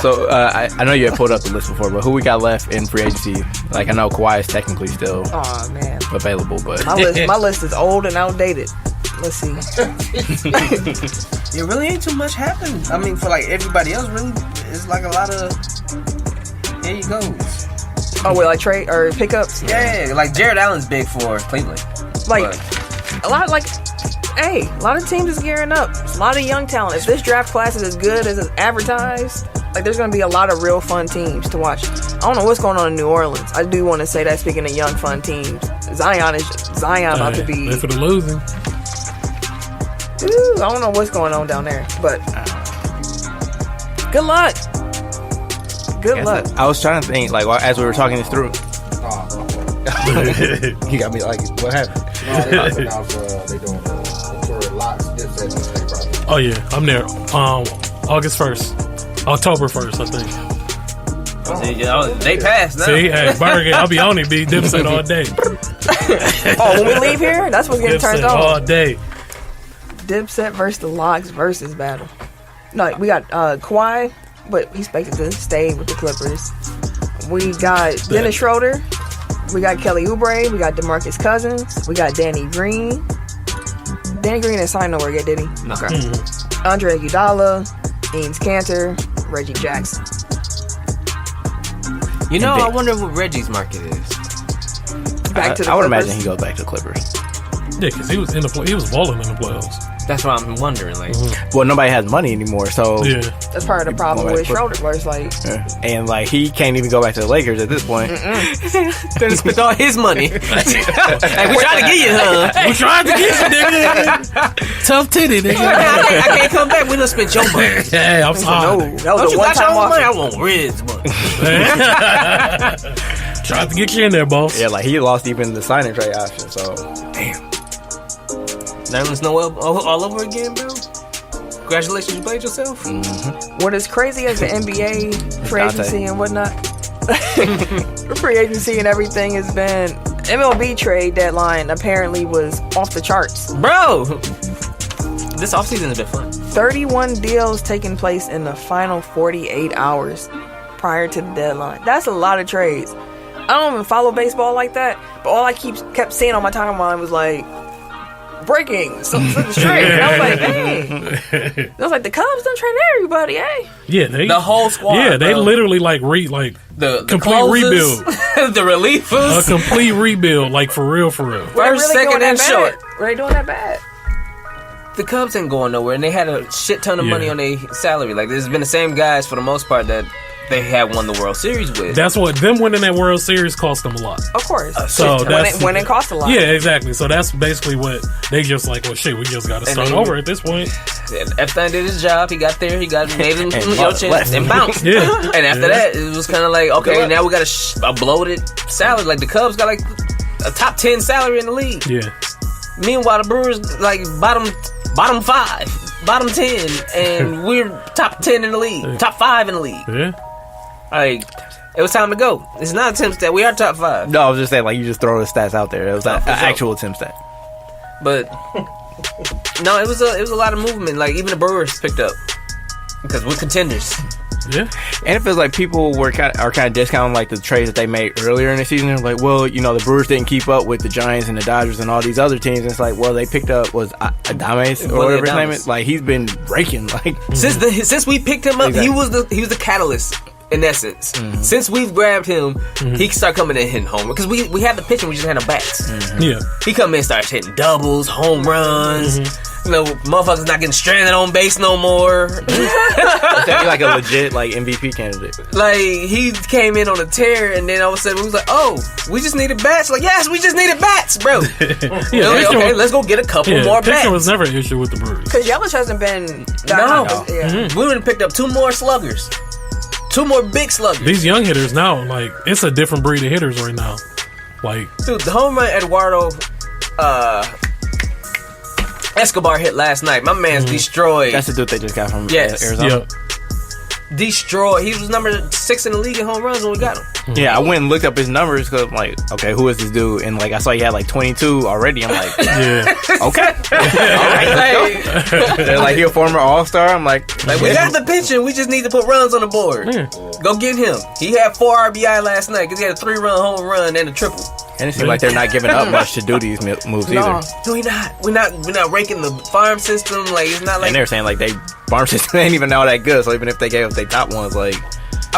So, I know you had pulled up the list before, but who we got left in free agency? Like, I know Kawhi is technically still Oh man, available, but my list is old and outdated. Let's see. It really ain't too much happened. I mean, for like everybody else, really, it's like a lot of. Here you go. Oh, wait, like trade or pickups? Yeah, like Jared Allen's big for Cleveland. Like But a lot, like. Hey, a lot of teams is gearing up. It's a lot of young talent. If this draft class is as good as it's advertised, like there's going to be a lot of real fun teams to watch. I don't know what's going on in New Orleans. I do want to say that, speaking of young fun teams, Zion about to be. They for the losing. Ooh, I don't know what's going on down there, but good luck. Good luck. I was trying to think, like, as we were talking this through. You got me like, what happened? No, they doing Victoria Locks. Oh yeah, I'm there. August 1st, October 1st, I think. they passed now. See, hey, Bergen, I'll be on it. Be Dipset all day. Oh, when we leave here, that's what's getting turned Dipset on. all day. Dipset versus the Locks versus battle. No, we got Kawhi, but he's expected to stay with the Clippers. We got Dennis Schroeder. We got Kelly Oubre. We got DeMarcus Cousins. We got Danny Green. Danny Green didn't sign nowhere yet, did he? No. Okay. Andre Iguodala, Eames Cantor, Reggie Jackson. You know, I wonder what Reggie's market is. Back to the I would Clippers. imagine he goes back to the Clippers. Yeah, because he was in the he was balling in the playoffs. That's what I'm wondering. Like, Well, nobody has money anymore, so Yeah, That's part of the problem with Schroeder, where it's like, and like he can't even go back to the Lakers at this point. gonna spend all his money. Hey, we trying to get you, huh? we tried to get you, nigga. Tough titty, nigga. I can't come back. We done spent your money. Hey, I'm no, sorry. that was Don't a you got your one-time own money? I offer. want Red's money. Tried to get you in there, boss. Yeah, like he lost even the sign and trade option. So Nerlens Noel all over again, bro. Congratulations, you played yourself. What is crazy as the NBA free agency and whatnot, free agency and everything has been, MLB trade deadline apparently was off the charts. Bro, this offseason has been fun. 31 deals taking place in the final 48 hours prior to the deadline. That's a lot of trades. I don't even follow baseball like that, but all I kept seeing on my timeline was like, breaking, some trade. And I was like, dang. I was like, the Cubs done traded everybody, hey. Yeah, they The whole squad. Yeah, they bro. literally like the complete closers, rebuild. the relievers. a complete rebuild, like for real, for real. Were they First, really second, doing and that short. bad? Were they doing that bad? The Cubs ain't going nowhere, and they had a shit ton of Yeah. money on their salary. Like, there's been the same guys for the most part that they have won the World Series with. That's what them winning that World Series cost them a lot. Of course. So that's when it costs a lot. Yeah, exactly. So that's basically what they just like. Well, shit, we just got to start then- over at this point. Epstein did his job. He got there. He got made him your chance left. and bounced. Yeah. And after that, it was kind of like, okay, now we got a bloated salary. Like the Cubs got like a top 10 salary in the league. Yeah, Meanwhile, the Brewers like bottom 5, bottom 10, and we're top 10 in the league, top 5 in the league. yeah. Like, it was time to go. It's not a temp stat. We are top 5. no, I was just saying, like you just throw the stats out there. It was an for sure. actual team stat. But no, it was a lot of movement. Like even the Brewers picked up because we're contenders. Yeah, And it feels like people are kind of discounting like the trades that they made earlier in the season. They're like, well, you know, the Brewers didn't keep up with the Giants and the Dodgers and all these other teams. And it's like, well, they picked up Adames or whatever his name is. Like he's been raking. Like Since we picked him up, Exactly. he was the catalyst in essence. Since we've grabbed him, he started coming in hitting home because we had the pitching, we just had no bats. yeah. He come in, starts hitting doubles, home runs. motherfuckers not getting stranded on base no more. He's like a legit like MVP candidate. Like, he came in on a tear, and then all of a sudden we was like, oh, we just needed bats. Like, yes, we just needed bats, bro. Like, okay, let's go get a couple more bats. Pitching was never an issue with the Brewers. Because Yelich hasn't been... We would have picked up 2 more sluggers. 2 more big sluggers. These young hitters now, like, it's a different breed of hitters right now. Like, dude, the home run Eduardo Escobar hit last night. My man's destroyed. That's the dude they just got from Arizona. Yep. Destroyed. He was number 6 in the league in home runs when we got him. Yeah, I went and looked up his numbers because I'm like, okay, who is this dude? And like, I saw he had like 22 already. I'm like, Yeah. okay, all right, let's go. They're like, he a former All-Star. I'm like we got the pitching. We just need to put runs on the board. Yeah. Go get him. He had 4 RBI last night because he had a 3-run home run and a triple. And it seems like they're not giving up much to do these moves either. No, we're not raking the farm system. Like, it's not like. And they're saying like they farm system ain't even all that good. So even if they gave up their top ones, like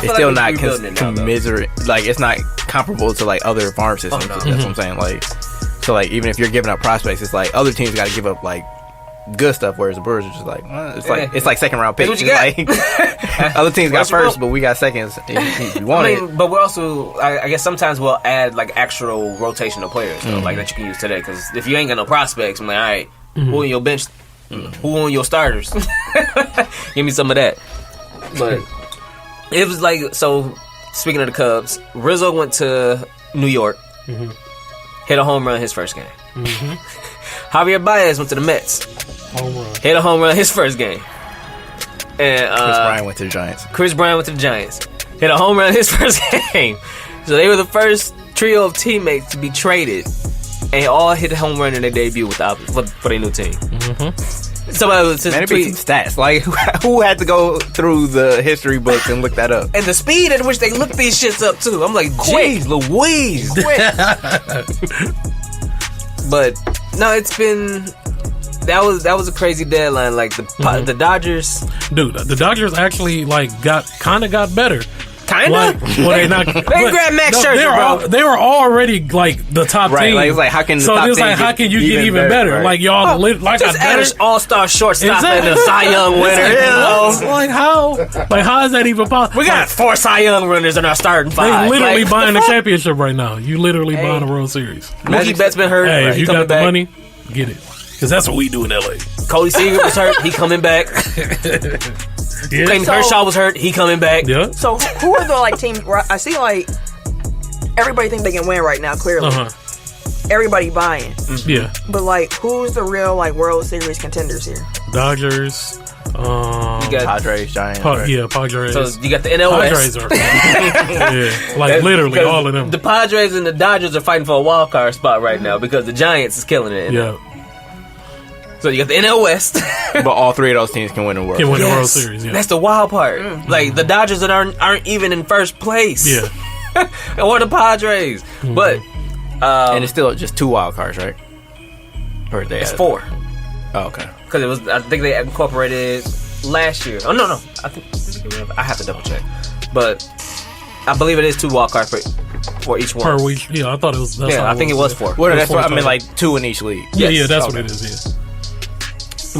it's still not commiserate. Like it's not comparable to like other farm systems. That's what I'm saying. Like so, like even if you're giving up prospects, it's like other teams got to give up like good stuff, whereas the Brewers are just like it's like second round picks. Like, other teams got first, but we got seconds. If you want it. But we're also, I guess sometimes we'll add like actual rotational players, like that you can use today. Because if you ain't got no prospects, I'm like, all right, who on your bench? Who on your starters? Give me some of that. But it was like, so speaking of the Cubs, Rizzo went to New York, hit a home run his first game. Javier Baez went to the Mets. Hit a home run his first game. And Chris Bryant went to the Giants. Hit a home run his first game. So they were the first trio of teammates to be traded, and all hit a home run in their debut with for their new team. Somebody was just Man, it be some stats. Like who had to go through the history books and look that up? And the speed at which they look these shits up too. I'm like, jeez Louise. But no, it's been. That was a crazy deadline. Like the Dodgers, dude. The Dodgers actually like got better. Kinda. Like, well, they grabbed Max Scherzer, bro. They were already like the top team. Like, it's like how can the top it's like how can you get even better? Right. Like y'all like just add an all-star shortstop and a Cy Young winner. Like how? Like how is that even possible? We got 4 Cy Young runners in our starting 5. They literally buying the championship right now. You literally buying the World Series. Mookie Betts been hurt. Hey, if you got the back. money, get it. Because that's what we do in LA. Cody Seager was hurt. He coming back. Clayton Kershaw was hurt. He coming back. Yeah. So who are the like teams? I see like everybody think they can win right now. Clearly, everybody buying. Yeah. But like, who's the real like World Series contenders here? Dodgers. You got Padres, Giants. Padres. So you got the NL West. Padres are like literally all of them. The Padres and the Dodgers are fighting for a wild card spot right now because the Giants is killing it. Yeah. So you got the NL West. But all 3 of those teams can win the World Series. The World Series, yeah. That's the wild part. Like the Dodgers that aren't even in first place. Yeah. Or the Padres. But and it's still just 2 wild cards, right? Or it's 4. Oh, okay. Because I think they incorporated last year. Oh no, I have to double check. But I believe it is 2 wild cards for each one. Per week. Yeah, I thought it was. I think it was 4. Well, that's what I mean, like 2 in each league. Yeah, that's what it is. Yeah.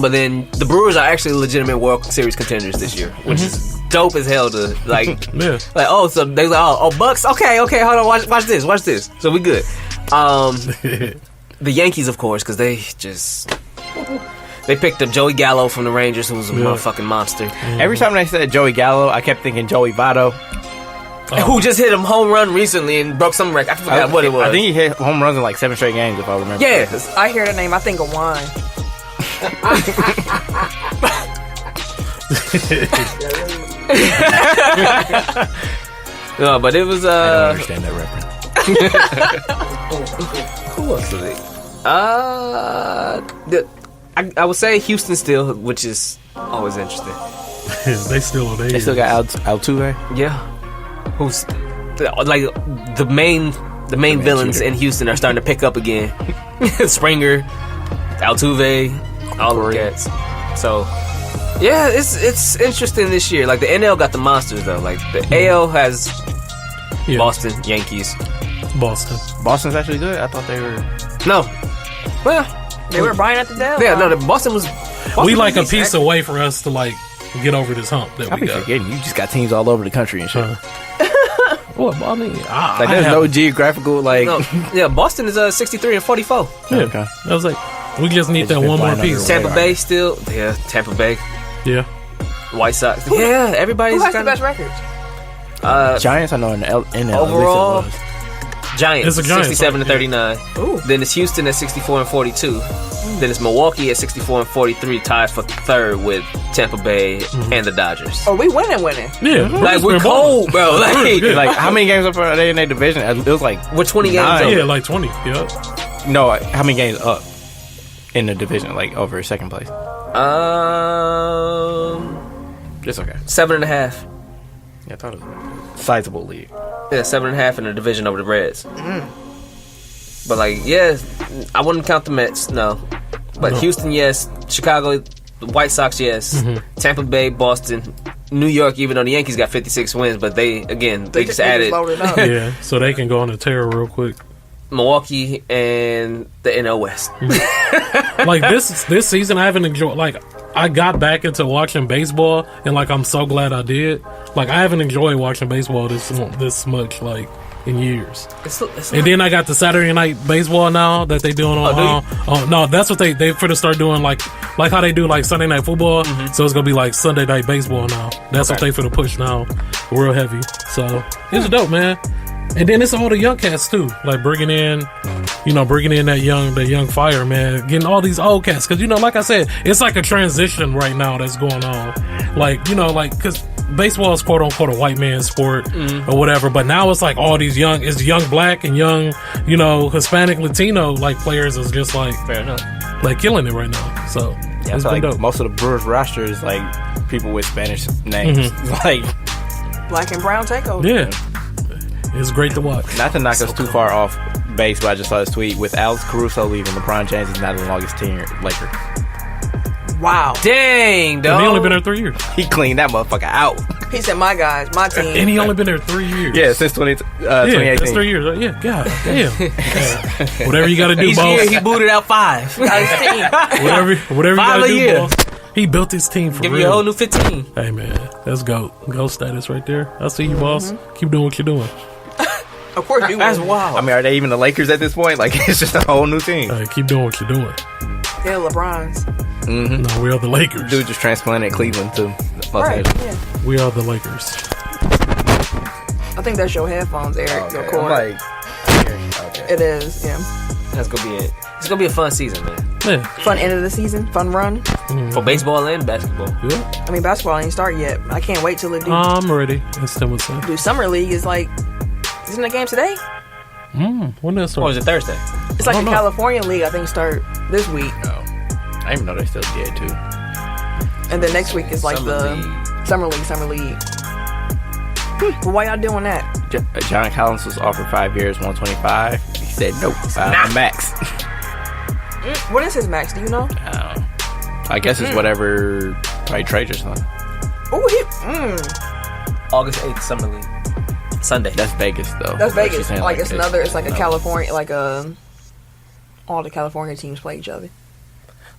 But then the Brewers are actually legitimate World Series contenders this year, which is dope as hell to like. Yeah. Like so they like Bucks. Okay, hold on, watch this. So we good. The Yankees, of course, because they picked up Joey Gallo from the Rangers, who was a motherfucking monster. Every time they said Joey Gallo, I kept thinking Joey Votto. Who just hit a home run recently and broke some record. I forgot what it was. I think he hit home runs in like 7 straight games, if I remember. Yeah. I hear the name, I think of wine. No, but it was I don't understand that reference. Who else was it? I would say Houston still, which is always interesting. They still got Altuve. Yeah, who's like the main villains in Houston are starting to pick up again. Springer, Altuve, all the cats. So yeah, it's interesting this year. Like the NL got the monsters though. Like the AL has Boston, Yankees. Boston's actually good. I thought they were. No, well, They were buying at the deadline. Yeah, no, Boston was. We like a piece away for us to like get over this hump that I we be got. forgetting. You just got teams all over the country and shit. Well, I mean, Like there's no geographical like. No, yeah, Boston is 63 and 44. Yeah, Okay. I was like, we just need It's that been one more flying piece. under Tampa Bay still. Yeah, Tampa Bay. Yeah, White Sox. Yeah, everybody's Who has the kinda- best records? Giants, I know in the Overall, list it Giants, It's the Giants, 67 and right? 39. Ooh. Then it's Houston at 64 and 42. Then it's Milwaukee at 64 and 43, tied for third with Tampa Bay and the Dodgers. Oh, we winning. yeah. Like, we're cold, bro. Like, was. Like how many games up are they in their division? It was like we're 20 games Nine. over. Yeah, like 20. Yeah. no. How many games up in the division? Like over second place. It's okay. 7.5. Yeah, I thought it was a sizable league. Yeah, 7.5 in the division over the Reds. But like, yeah, I wouldn't count the Mets, no. But No. Houston, yes. Chicago, the White Sox, yes. Tampa Bay, Boston, New York. Even though the Yankees got 56 wins, but they just added loaded up. Yeah, so they can go on a tear real quick. Milwaukee and the NL West. Like this season, I haven't enjoyed. Like I got back into watching baseball, and like I'm so glad I did. Like I haven't enjoyed watching baseball this much, like in years. It's And then I got the Saturday night baseball now that they doing on. Oh, No, that's what they finna start doing. Like how they do like Sunday night football. So it's gonna be like Sunday night baseball now. That's what they finna push now, real heavy. So it's dope, man. And then it's all the young cats too, like bringing in that young fire, man, getting all these old cats. Because like I said, it's like a transition right now that's going on. Like because baseball is quote unquote a white man's sport or whatever, but now it's like all these young black and young, Hispanic, Latino like players is just like fair enough. like killing it right now. So Yeah, it's I feel been like dope. most of the Brewers roster is like people with Spanish names. Like Black and brown takeover. Yeah, it's great to watch. not to knock us too far off base, but I just saw this tweet with Alex Caruso leaving. LeBron James is now the longest tenured Laker. Wow. Dang, And dog. he only been there 3 years, He cleaned that motherfucker out. He said, my guys, my team. and he only been there 3 years. Yeah, since 2018. Yeah, that's 3 years. Yeah, God damn. Yeah. Whatever you got to do, Each boss. year he booted out 5. Got his team. Whatever you 5 got a to do, year. boss. He built his team for Give real. you a whole new 15. Hey man, that's GOAT status right there. I see you, boss. Keep doing what you're doing. Of course you That's will. wild. I mean, are they even the Lakers at this point? Like, it's just a whole new team. Hey, keep doing what you're doing. Yeah, LeBron's. No, we are the Lakers. Dude just transplanted Cleveland to Los Right. Angeles. Yeah. We are the Lakers. I think that's your headphones, Eric. Your Okay, cord. I'm like, okay. It is, yeah. That's gonna be it. It's gonna be a fun season, man. Yeah, Fun end of the season. Fun run. For baseball and basketball. yeah. I mean, basketball ain't start yet. I can't wait till it do. I'm ready. As Tim would say. Do summer league is like, isn't the game today? When that Or start? is it Thursday? It's like don't the know. California league. I think start this week, Oh. I didn't even know they still did, too. and then next week is like Summer league. summer league. But why y'all doing that? John Collins was offered 5 years, 125. He said, nope, I'm max. What is his max? Do you know? I guess it's whatever probably trade or something. Oh, August 8th, Summer League. Sunday. That's Vegas, though. that's What she's Vegas. saying, Like it's another. It's like a no. California. Like all the California teams play each other.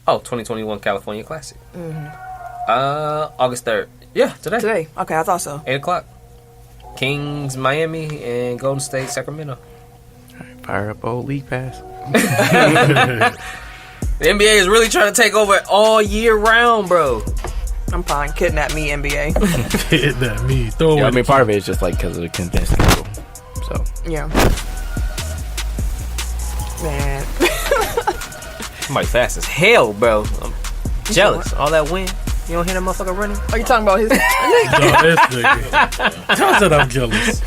Oh, 2021 California Classic. August 3rd. Yeah, today. Today. Okay, I thought so. 8 o'clock. Kings, Miami, and Golden State, Sacramento. Fire up old league pass. The NBA is really trying to take over all year round, bro. I'm fine. Kidnap me, NBA. Hit that me. Throw Yeah, away. I mean, part of it is just like because of the condensed schedule. So, Yeah. Man. Somebody fast as hell, bro. I'm jealous. All that wind. You don't hear that motherfucker running? Are you talking about his? No, this nigga. Tell that I'm jealous.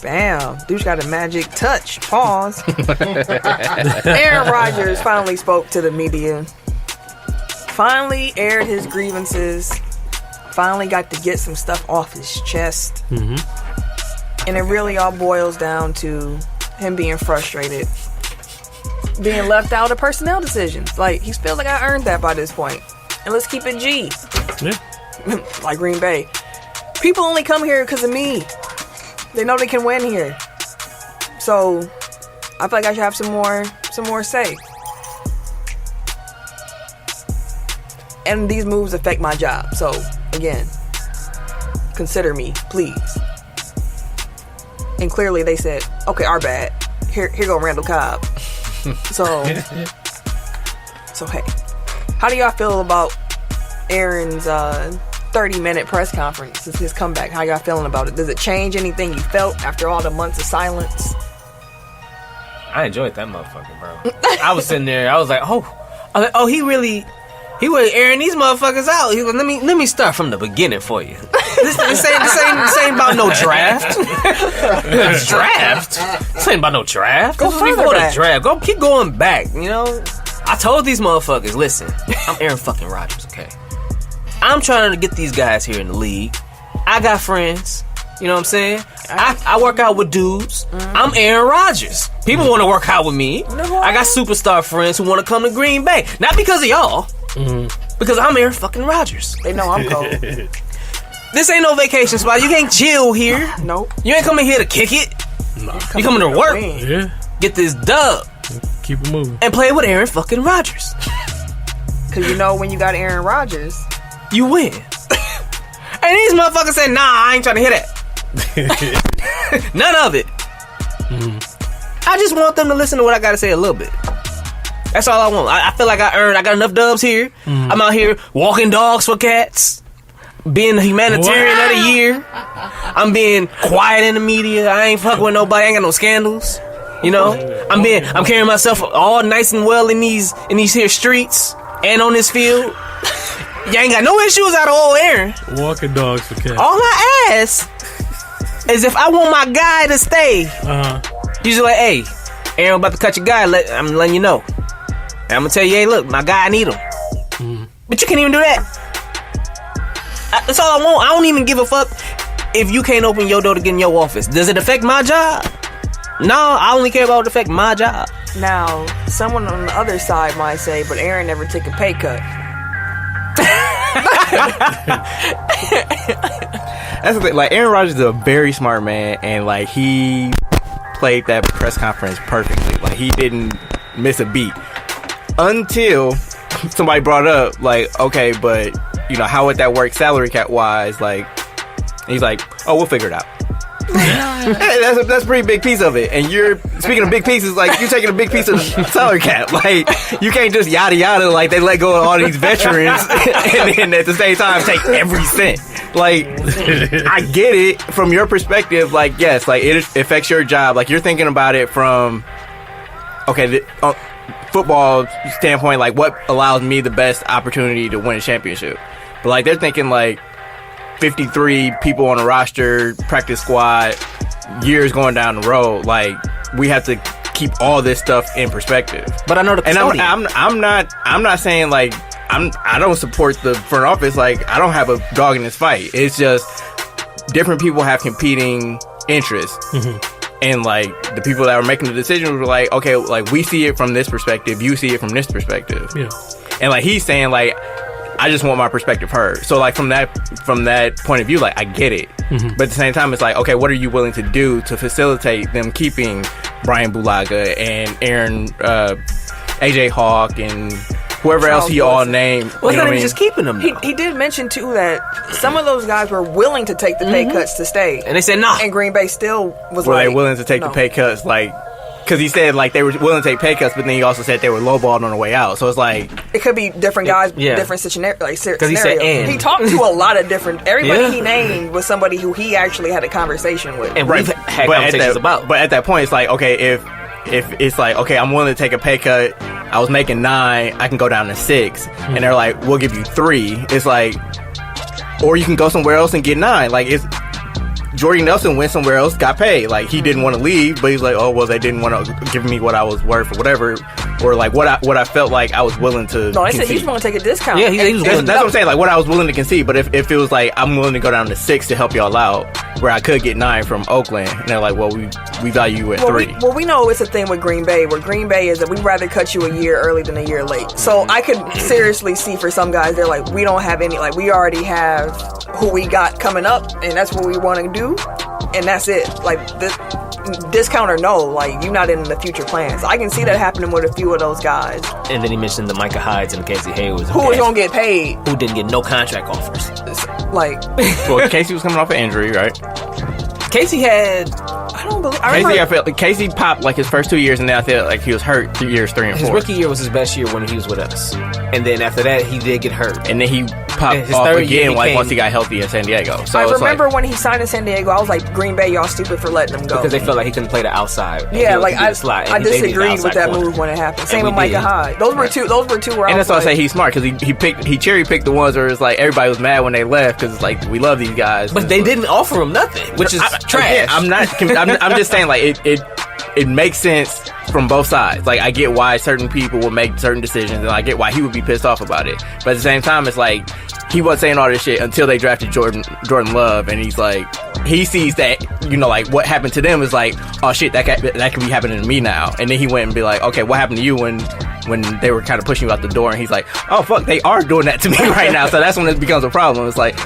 Bam. Dude's got a magic touch. Pause. Aaron Rodgers finally spoke to the media. Finally aired his grievances. Finally got to get some stuff off his chest. And it really all boils down to him being frustrated. Being left out of personnel decisions. Like, he feels like I earned that by this point. And let's keep it G. Yeah. Like Green Bay. People only come here because of me. They know they can win here. So I feel like I should have some more say. And these moves affect my job. So again, consider me, please. And clearly they said, okay, our bad. Here go Randall Cobb. So hey, how do y'all feel about Aaron's 30-minute press conference? Since his comeback, how y'all feeling about it? Does it change anything you felt after all the months of silence? I enjoyed that motherfucker, bro. I was sitting there. I was like, he really airing these motherfuckers out. He was like, let me start from the beginning for you. This ain't about no draft. Draft? This ain't about no draft. Go further before back. the draft. Go keep going back. You know, I told these motherfuckers, listen, I'm Aaron fucking Rodgers. Okay, I'm trying to get these guys here in the league. I got friends. You know what I'm saying? I work out with dudes. Mm-hmm. I'm Aaron Rodgers. People want to work out with me. I got superstar friends who want to come to Green Bay. Not because of y'all. Mm-hmm. Because I'm Aaron fucking Rodgers. They know I'm cold. This ain't no vacation spot. You can't chill here. Nope. You ain't coming here to kick it. Nah. You coming to work. Yeah. Get this dub. Keep it moving. And play with Aaron fucking Rodgers. Because you know when you got Aaron Rodgers, you win. And these motherfuckers say, nah, I ain't trying to hear that. None of it. Mm-hmm. I just want them to listen to what I gotta say a little bit. That's all I want. I feel like I got enough dubs here. Mm-hmm. I'm out here walking dogs for cats, being the humanitarian of the year. I'm being quiet in the media. I ain't fucking with nobody. I ain't got no scandals. You know, I'm carrying myself all nice and well in these here streets and on this field. You ain't got no issues out of old Aaron. Walking dogs for cats. All I ask is if I want my guy to stay. Usually like, hey, Aaron about to cut your guy. I'm letting you know. And I'm gonna tell you, hey, look, my guy, I need him. But you can't even do that. That's all I want. I don't even give a fuck if you can't open your door to get in your office. Does it affect my job? No, I only care about it affect my job. Now, someone on the other side might say, but Aaron never took a pay cut. That's the thing. Like, Aaron Rodgers is a very smart man, and like he played that press conference perfectly. Like, he didn't miss a beat until somebody brought up, like, okay, but you know, how would that work salary cap wise? Like, and he's like, oh, we'll figure it out. Hey, that's a pretty big piece of it. And you're speaking of big pieces, like you're taking a big piece of salary cap. Like, you can't just yada yada like they let go of all these veterans and then at the same time take every cent. Like, I get it from your perspective. Like, yes, like it affects your job. Like, you're thinking about it from football standpoint. Like, what allows me the best opportunity to win a championship? But like, they're thinking like 53 people on a roster, practice squad, years going down the road. Like, we have to keep all this stuff in perspective. But I know the custodian. And I'm not saying like I don't support the front office. Like, I don't have a dog in this fight. It's just different people have competing interests. Mm-hmm. And like the people that were making the decisions were like, okay, like we see it from this perspective, you see it from this perspective. Yeah. And like he's saying like, I just want my perspective heard. So like from that point of view, like I get it. Mm-hmm. But at the same time, it's like, okay, what are you willing to do to facilitate them keeping Brian Bulaga and Aaron, AJ Hawk and whoever else he all named? Well, it's not even just keeping them. He did mention too that some of those guys were willing to take the pay cuts to stay, and they said no. And Green Bay still was were they willing to take the pay cuts? Like, because he said like they were willing to take pay cuts, but then he also said they were lowballed on the way out. So it's like it could be different guys, different scenarios. Like, he said, and he talked to a lot of different. Everybody he named was somebody who he actually had a conversation with, and we've had conversations about. But at that point, it's like, okay, if it's like, okay, I'm willing to take a pay cut. I was making 9, I can go down to 6, and they're like, we'll give you 3. It's like, or you can go somewhere else and get 9. Like, it's Jordy Nelson went somewhere else, got paid. Like, he didn't want to leave, but he's like, oh, well, they didn't want to give me what I was worth or whatever, or like what I felt like I was willing to. No, they said he's willing to take a discount. Yeah, he was willing. That's what I'm saying. Like, what I was willing to concede, but if it was like I'm willing to go down to 6 to help y'all out, where I could get 9 from Oakland, and they're like, well, we value you at 3. We know it's a thing with Green Bay, where Green Bay is that we'd rather cut you a year early than a year late. So I could seriously see for some guys, they're like, we don't have any, like, we already have who we got coming up, and that's what we want to do. and that's it. Like, discount or no, like, you're not in the future plans. I can see that happening with a few of those guys. And then he mentioned the Micah Hydes and Casey Haywards. Who was going to get paid. Who didn't get no contract offers. Like, Well, Casey was coming off an injury, right? Casey had... Casey popped like his first 2 years, and then I feel like he was hurt years 3 and 4. His rookie year was his best year when he was with us. And then after that, he did get hurt. And then he popped His off third year again he once came- he got healthy in San Diego. So I it's remember like, when he signed in San Diego, I was like, Green Bay, y'all stupid for letting him go. Because they felt like he couldn't play the outside. And Yeah, he like, could do the slot, I and they needed the disagreed with outside that corner. move when it happened. Same And with we Micah did. Hyde. Those were two where and I that's was why I say like, he's smart, because he cherry picked the ones where it's like everybody was mad when they left, because it's like we love these guys. But they didn't offer him nothing, which is trash. Again, I'm just saying, like, it makes sense from both sides. Like, I get why certain people will make certain decisions, and I get why he would be pissed off about it. But at the same time, it's like he wasn't saying all this shit until they drafted Jordan Love, and he's like, he sees that, you know, like, what happened to them is like, oh shit, that could be happening to me now. And then he went and be like, okay, what happened to you when they were kind of pushing you out the door? And he's like, oh fuck, they are doing that to me right now. So that's when it becomes a problem. It's like,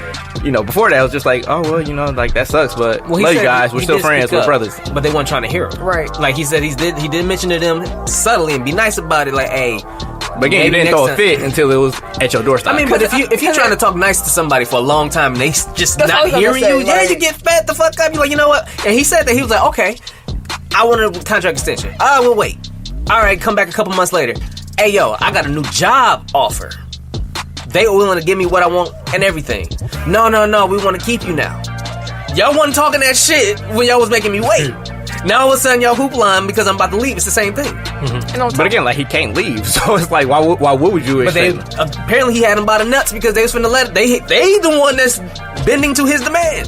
you know, before that it was just like, oh well, you know, like, that sucks, but Well, he love you said guys, he we're still did friends, speak we're up, brothers. But they weren't trying to hear him. Right. Like he said, he did mention to them subtly and be nice about it. Like, hey. But again, you maybe didn't throw a next fit until it was at your doorstep. I mean, but if you're trying to talk nice to somebody for a long time and they just That's what I not was gonna hearing say, you, yeah, like- you get fed the fuck up. You're like, you know what? And he said that he was like, okay, I want a contract extension. I will wait. All right, come back a couple months later. Hey, yo, I got a new job offer. They were willing to give me what I want and everything. No, we want to keep you now. Y'all wasn't talking that shit when y'all was making me wait. Now all of a sudden y'all hoopline because I'm about to leave. It's the same thing. But again, like, he can't leave, so it's like, why would you? But they apparently he had him by the nuts because they was finna let they the one that's bending to his demand.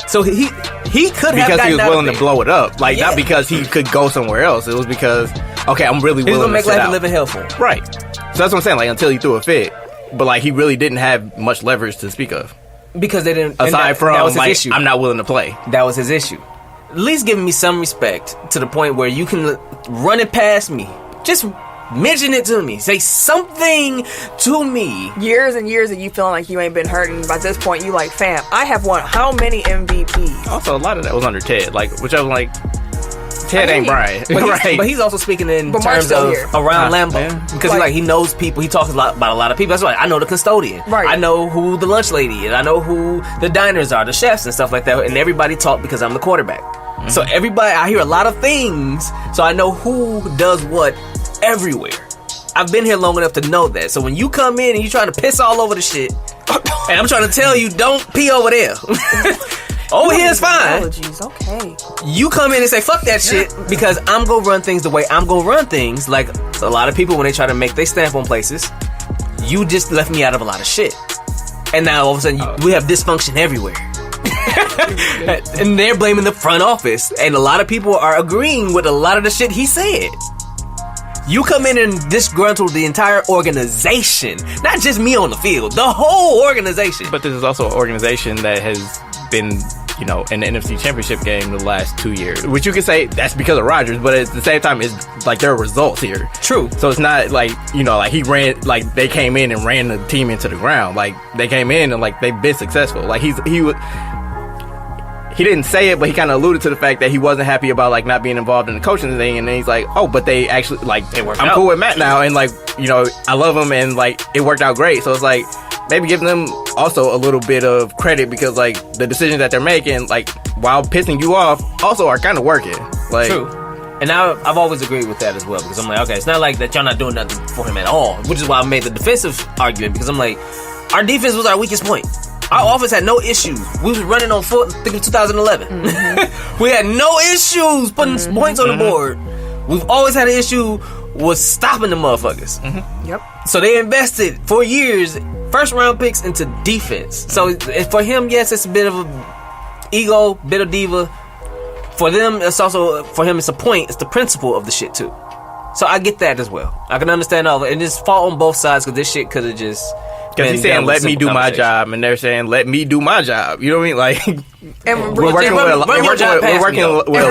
So he could have because he was gotten willing out to of blow it up, like, Yeah. not because he could go somewhere else. It was because, okay, I'm really He's willing gonna to make sit life a out. living hell for him. Right. So that's what I'm saying. Like, until he threw a fit, but like, he really didn't have much leverage to speak of, Because they didn't. and aside that from was his like, issue. I'm not willing to play. That was his issue. At least giving me some respect to the point where you can run it past me. Just mention it to me. Say something to me. years and years of you feeling like you ain't been hurt, and by this point you like, fam, I have won how many MVPs? Also, a lot of that was under Ted, like, which I was like, Ted I mean, ain't Brian, But he's also speaking in But Mark's terms still of here. around Huh, Lambeau. yeah. Because Like- he knows people. He talks about a lot of people. That's why I know the custodian. Right. I know who the lunch lady is. I know who the diners are, the chefs and stuff like that. And everybody talk because I'm the quarterback. So everybody, I hear a lot of things. So I know who does what everywhere. I've been here long enough to know that. So when you come in and you trying to piss all over the shit, and I'm trying to tell you, don't pee over there. Over here is fine. Apologies, okay. You come in and say, fuck that shit, because I'm gonna run things the way I'm gonna run things. Like a lot of people, when they try to make their stamp on places, you just left me out of a lot of shit. And now all of a sudden, we have dysfunction everywhere. And they're blaming the front office. And a lot of people are agreeing with a lot of the shit he said. You come in and disgruntle the entire organization. Not just me on the field, the whole organization. But this is also an organization that has been, you know, in the NFC Championship game the last 2 years, which you could say that's because of Rodgers, but at the same time, it's like there are results here. True. So it's not like, you know, like they came in and ran the team into the ground. Like, they came in and like they've been successful. Like, he didn't say it, but he kind of alluded to the fact that he wasn't happy about like not being involved in the coaching thing, and then he's like, oh, but they actually like, worked I'm out. cool with Matt now, and like, you know, I love him, and like it worked out great. So it's like maybe giving them also a little bit of credit, because like the decisions that they're making, like while pissing you off, also are kind of working. Like, True. And I've always agreed with that as well, because I'm like, okay, it's not like that y'all not doing nothing for him at all, which is why I made the defensive argument, because I'm like, our defense was our weakest point. Our offense had no issues. We was running on foot, I think of 2011. We had no issues putting points on the board. We've always had an issue with stopping the motherfuckers. Yep. So they invested for years, first round picks into defense. So for him, yes, it's a bit of a ego, bit of diva. For them, it's also, for him, it's a point. It's the principle of the shit too. So I get that as well. I can understand all of it. And it's fault on both sides, because this shit could have just... because he's saying, let me do my job, and they're saying, let me do my job. You know what I mean? Like, And we're working with a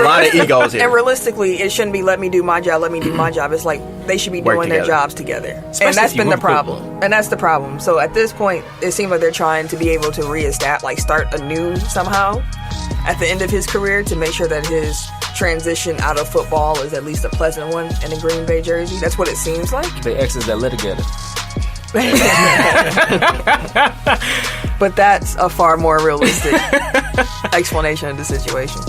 lot of egos here. And realistically, it shouldn't be let me do my job, let me do my job. It's like they should be Work doing their together. jobs together. Especially and that's if you been the root problem. And that's the problem. So at this point, it seems like they're trying to be able to start a new somehow. at the end of his career to make sure that his transition out of football is at least a pleasant one in a Green Bay jersey. That's what it seems like. The exes that litigated. But that's a far more realistic explanation of the situation.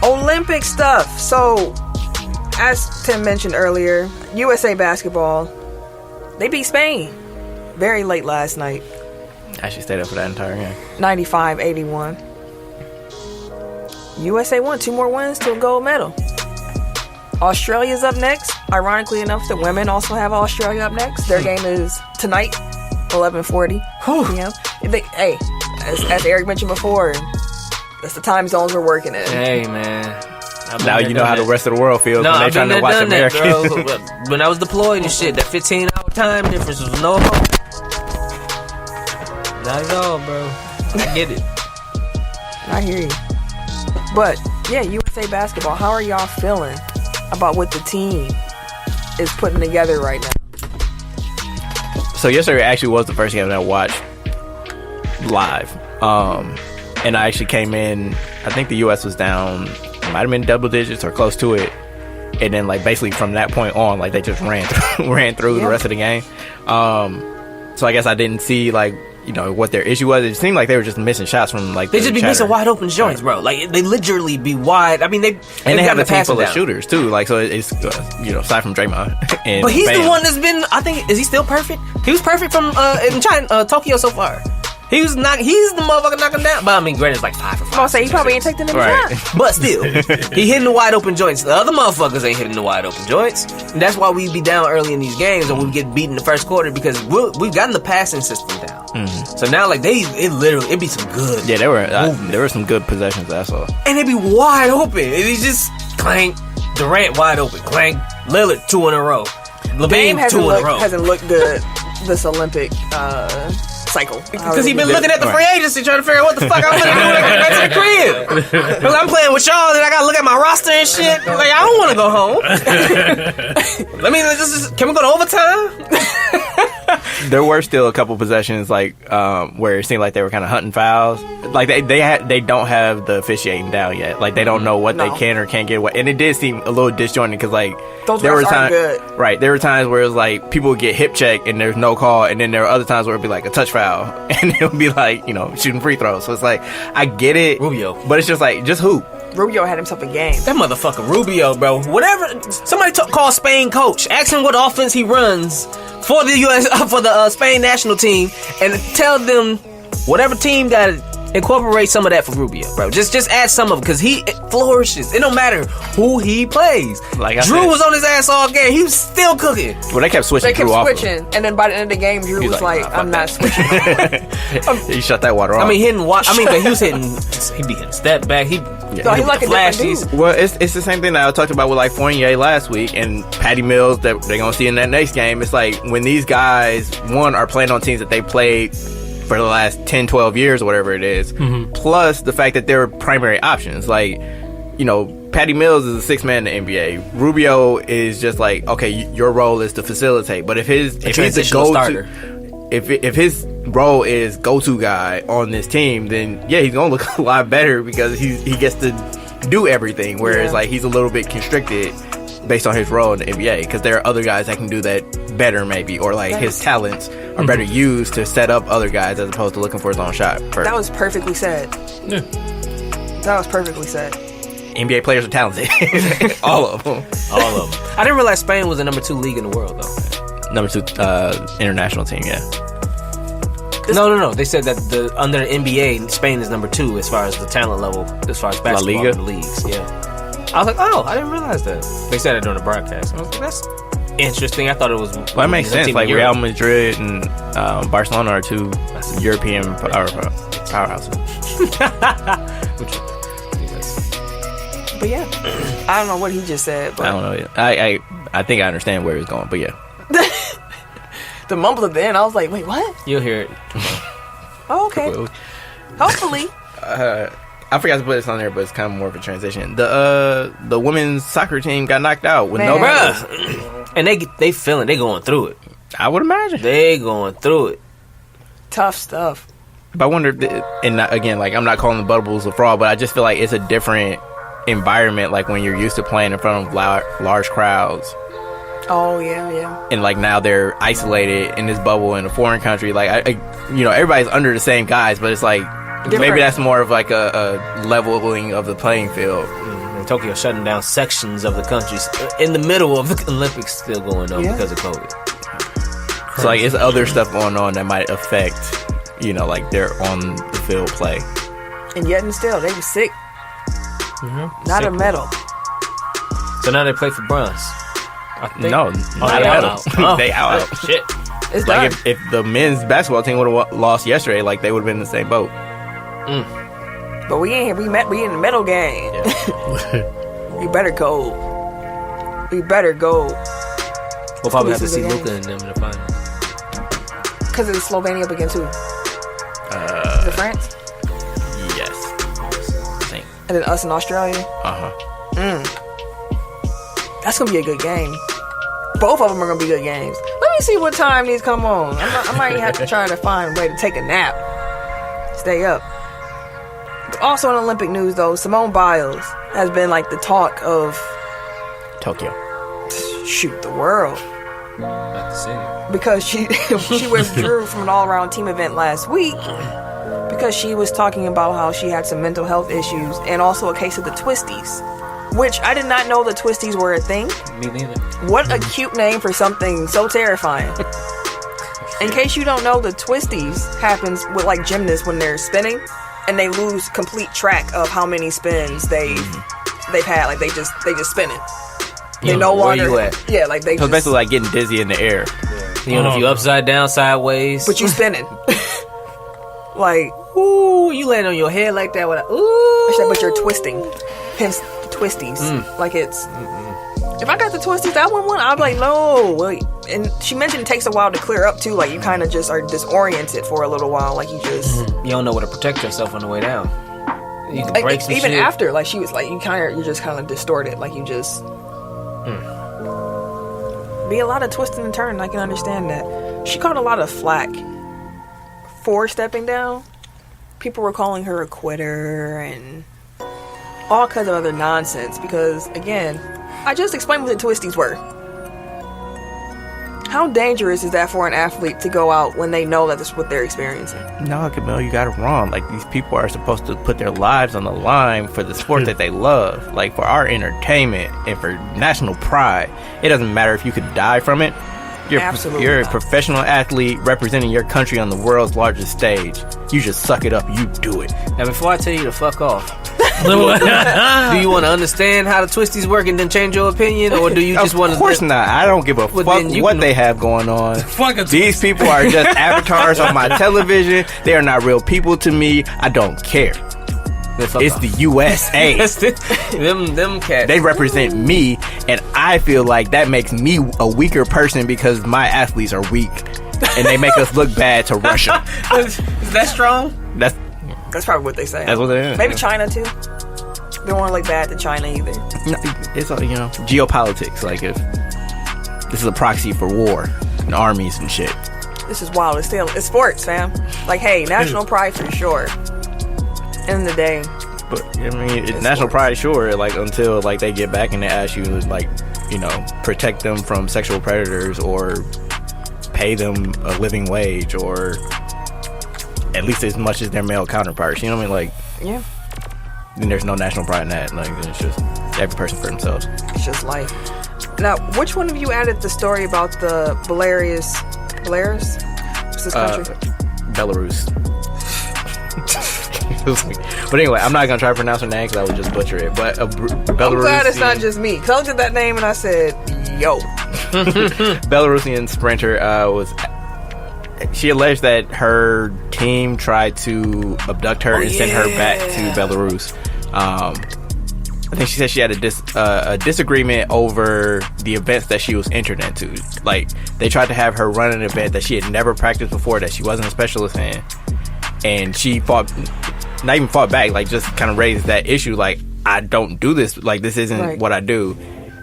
Olympic stuff. So, as Tim mentioned earlier, USA basketball, they beat Spain very late last night. I actually stayed up for that entire game. 95-81. USA won 2 more wins to a gold medal. Australia's up next. Ironically enough, the women also have Australia up next. Their game is tonight, 11:40 p.m. Hey, as Eric mentioned before, that's the time zones we're working in. Hey, man. Now you know how the rest of the world feels when they're trying to watch America. When I was deployed and shit, that 15-hour time difference was no hope. Not at all, bro. I get it. I hear you. But, yeah, USA basketball, how are y'all feeling about what the team is putting together right now? So yesterday actually was the first game that I watched live. And I actually came in, I think the US was down, might have been double digits or close to it. And then like basically from that point on, like they just ran through the rest of the game. So I guess I didn't see like, you know, what their issue was. It seemed like they were just missing shots from like they just be missing wide open joints, bro. Like they literally be wide. I mean, they have a team full of shooters too. Like so, it's you know, aside from Draymond. And but he's the one that's been. I think is he still perfect? He was perfect from in China, Tokyo so far. He's the motherfucker knocking down. But I mean, granted, it's like 5 for 5. I'll say he probably ain't taking them shots. But still, he hitting the wide open joints. The other motherfuckers ain't hitting the wide open joints. And that's why we be down early in these games and we get beat in the first quarter because we've gotten the passing system down. Mm-hmm. So now, like it be some good. Yeah, there were some good possessions that I saw. And they be wide open. It's just clank, Durant wide open, clank, Lillard 2 in a row, LeBron 2 in a row. Hasn't looked good this Olympic cycle. Because he been looking at the free agency trying to figure out what the fuck I'm gonna do when I get back to the crib. Because I'm playing with y'all and I gotta look at my roster and shit. Like, I don't want to go home. Can we go to overtime? There were still a couple possessions like where it seemed like they were kind of hunting fouls. Like they don't have the officiating down yet. Like they don't know what they can or can't get away. And it did seem a little disjointed because like there were times there were times where it was like people would get hip checked and there's no call, and then there were other times where it'd be like a touch foul and it would be like, you know, shooting free throws. So it's like I get it, Rubio, but it's just like just hoop. Rubio had himself a game. That motherfucker Rubio, bro. Whatever. Somebody call Spain coach. Ask him what offense he runs for the Spain national team, and tell them whatever team got it. Incorporate some of that for Rubio, bro. Just add some of it because he flourishes. It don't matter who he plays. Like Drew was on his ass all game. He was still cooking. Well, they kept switching. And then by the end of the game, Drew was like, "I'm not switching." He shut that water off. I mean, but he was hitting. He'd be hitting step back. He like a flashes. Well, it's the same thing that I talked about with like Fournier last week and Patty Mills that they're gonna see in that next game. It's like when these guys are playing on teams that they played for the last 10, 12 years or whatever it is, plus the fact that they're primary options. Like, you know, Patty Mills is a 6 man in the NBA. Rubio is just like, okay, your role is to facilitate. But if he's the go-to, if his role is go-to guy on this team, then yeah, he's gonna look a lot better because he gets to do everything. Whereas like he's a little bit constricted based on his role in the NBA because there are other guys that can do that better maybe, or like his talents are better used to set up other guys as opposed to looking for his own shot first. That was perfectly said. Yeah. That was perfectly said. NBA players are talented. All of them. I didn't realize Spain was the number 2 league in the world though. Number 2 international team, yeah. No. They said that under the NBA, Spain is number 2 as far as the talent level, as far as basketball in the leagues. Yeah. I was like, oh, I didn't realize that. They said it during the broadcast. I was like, that's interesting. I thought it was. Well, that makes sense. Like Real Madrid and Barcelona are 2 European powerhouses. But yeah, I don't know what he just said. But I don't know. I think I understand where he's going. But yeah, the mumble at the end, I was like, wait, what? You'll hear it. Oh, okay. Hopefully. I forgot to put this on there, but it's kind of more of a transition. The women's soccer team got knocked out with no goals. And they feeling, they going through it. I would imagine. They going through it. Tough stuff. But I wonder, and again, like, I'm not calling the bubbles a fraud, but I just feel like it's a different environment, like when you're used to playing in front of large crowds. Oh, yeah. And like now they're isolated in this bubble in a foreign country. Like, everybody's under the same guys, but it's like, maybe that's more of like a leveling of the playing field. Tokyo shutting down sections of the countries in the middle of the Olympics still going on because of COVID. So like it's other stuff going on that might affect, like their on the field play. And yet and still, they were sick. Mm-hmm. Not a medal. So now they play for bronze. No, not a medal. They out. Shit. It's like done. if the men's basketball team would have lost yesterday, like they would have been in the same boat. But we ain't here. We in the medal game. Yeah. We better go. We'll probably have to see Luka and them in the final. Because it's Slovenia up against who? Is it France? Yes. I think. And then us in Australia? That's going to be a good game. Both of them are going to be good games. Let me see what time these come on. I might have to try to find a way to take a nap. Stay up. Also in Olympic news, though, Simone Biles has been like the talk of Tokyo. Shoot, the world. Not the city. Because she withdrew from an all-around team event last week because she was talking about how she had some mental health issues and also a case of the twisties, which I did not know the twisties were a thing. Me neither. What a cute name for something so terrifying. In case you don't know, the twisties happens with like gymnasts when they're spinning and they lose complete track of how many spins they've had. Like they just spinning. They no longer. Where you at? Yeah, like they. So it's basically like getting dizzy in the air. You know, if you upside down, sideways, but you spinning. Like, ooh, you land on your head like that. Ooh, but you're twisting. Hence the twisties. Like it's. If I got the twisties, I wouldn't want. I'd be like, no, wait. And she mentioned it takes a while to clear up too. Like you kind of just are disoriented for a little while. Like you just. You don't know where to protect yourself on the way down. You can like, break some even shit. after, like she was like, you're just kind of distorted. Like you just. Be a lot of twisting and turning. I can understand that. She caught a lot of flack for stepping down. People were calling her a quitter and all kinds of other nonsense because, again, I just explained what the twisties were. How dangerous is that for an athlete to go out when they know that that's what they're experiencing? No, Camille, you got it wrong. Like, these people are supposed to put their lives on the line for the sport that they love. Like, for our entertainment and for national pride. It doesn't matter if you could die from it. You're a professional athlete representing your country on the world's largest stage. You just suck it up. You do it. Now, before I tell you to fuck off, do you want to understand how the twisties work and then change your opinion, or do you just want to? Of course not. I don't give a fuck what they have going on. These people are just avatars on my television. They are not real people to me. I don't care. It's the USA. them cats. They represent me, and I feel like that makes me a weaker person because my athletes are weak, and they make us look bad to Russia. Is that strong? That's probably what they say. That's what they are. Maybe China too. They don't want to look bad to China either. No, it's all, geopolitics. Like if this is a proxy for war and armies and shit. This is wild. It's sports, fam. Like, hey, national pride for sure. End of the day. But I mean, it's national pride, sure. Like until like they get back and they ask you to like, protect them from sexual predators or pay them a living wage or at least as much as their male counterparts. You know what I mean? Like, yeah. Then there's no national pride in that. Like it's just every person for themselves. It's just life. Now, which one of you added the story about the Belarus? What's this country? Belarus. But anyway, I'm not gonna try to pronounce her name because I would just butcher it. But Belarusian. I'm glad it's not just me. Because I looked at that name and I said, "Yo." Belarusian sprinter She alleged that her team tried to abduct her and send her back to Belarus. I think she said she had a disagreement over the events that she was entered into. Like, they tried to have her run an event that she had never practiced before, that she wasn't a specialist in. And she not even fought back, like, just kind of raised that issue, like, I don't do this. Like, this isn't what I do.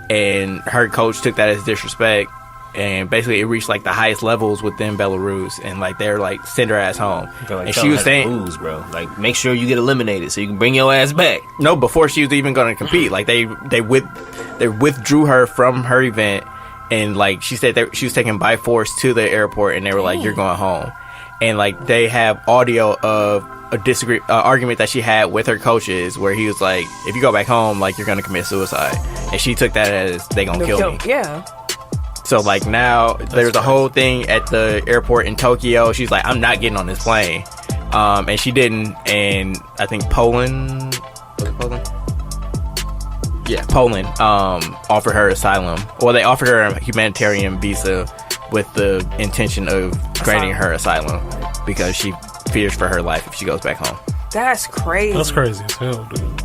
And her coach took that as disrespect and basically it reached like the highest levels within Belarus, and like they're like send her ass home. Like, and she was saying, lose, bro. Like, make sure you get eliminated so you can bring your ass back. no, before she was even going to compete, like they withdrew her from her event, and like she said she was taken by force to the airport, and they were like, "You're going home," and like they have audio of a argument that she had with her coaches where he was like, if you go back home, like you're gonna commit suicide, and she took that as they gonna kill me. Yeah. So like now there's a whole thing at the airport in Tokyo. She's like, I'm not getting on this plane, and she didn't. And I think Poland, was it Poland? Yeah, Poland offered her asylum, or they offered her a humanitarian visa with the intention of granting her asylum because she fears for her life if she goes back home. That's crazy. That's crazy as hell, dude.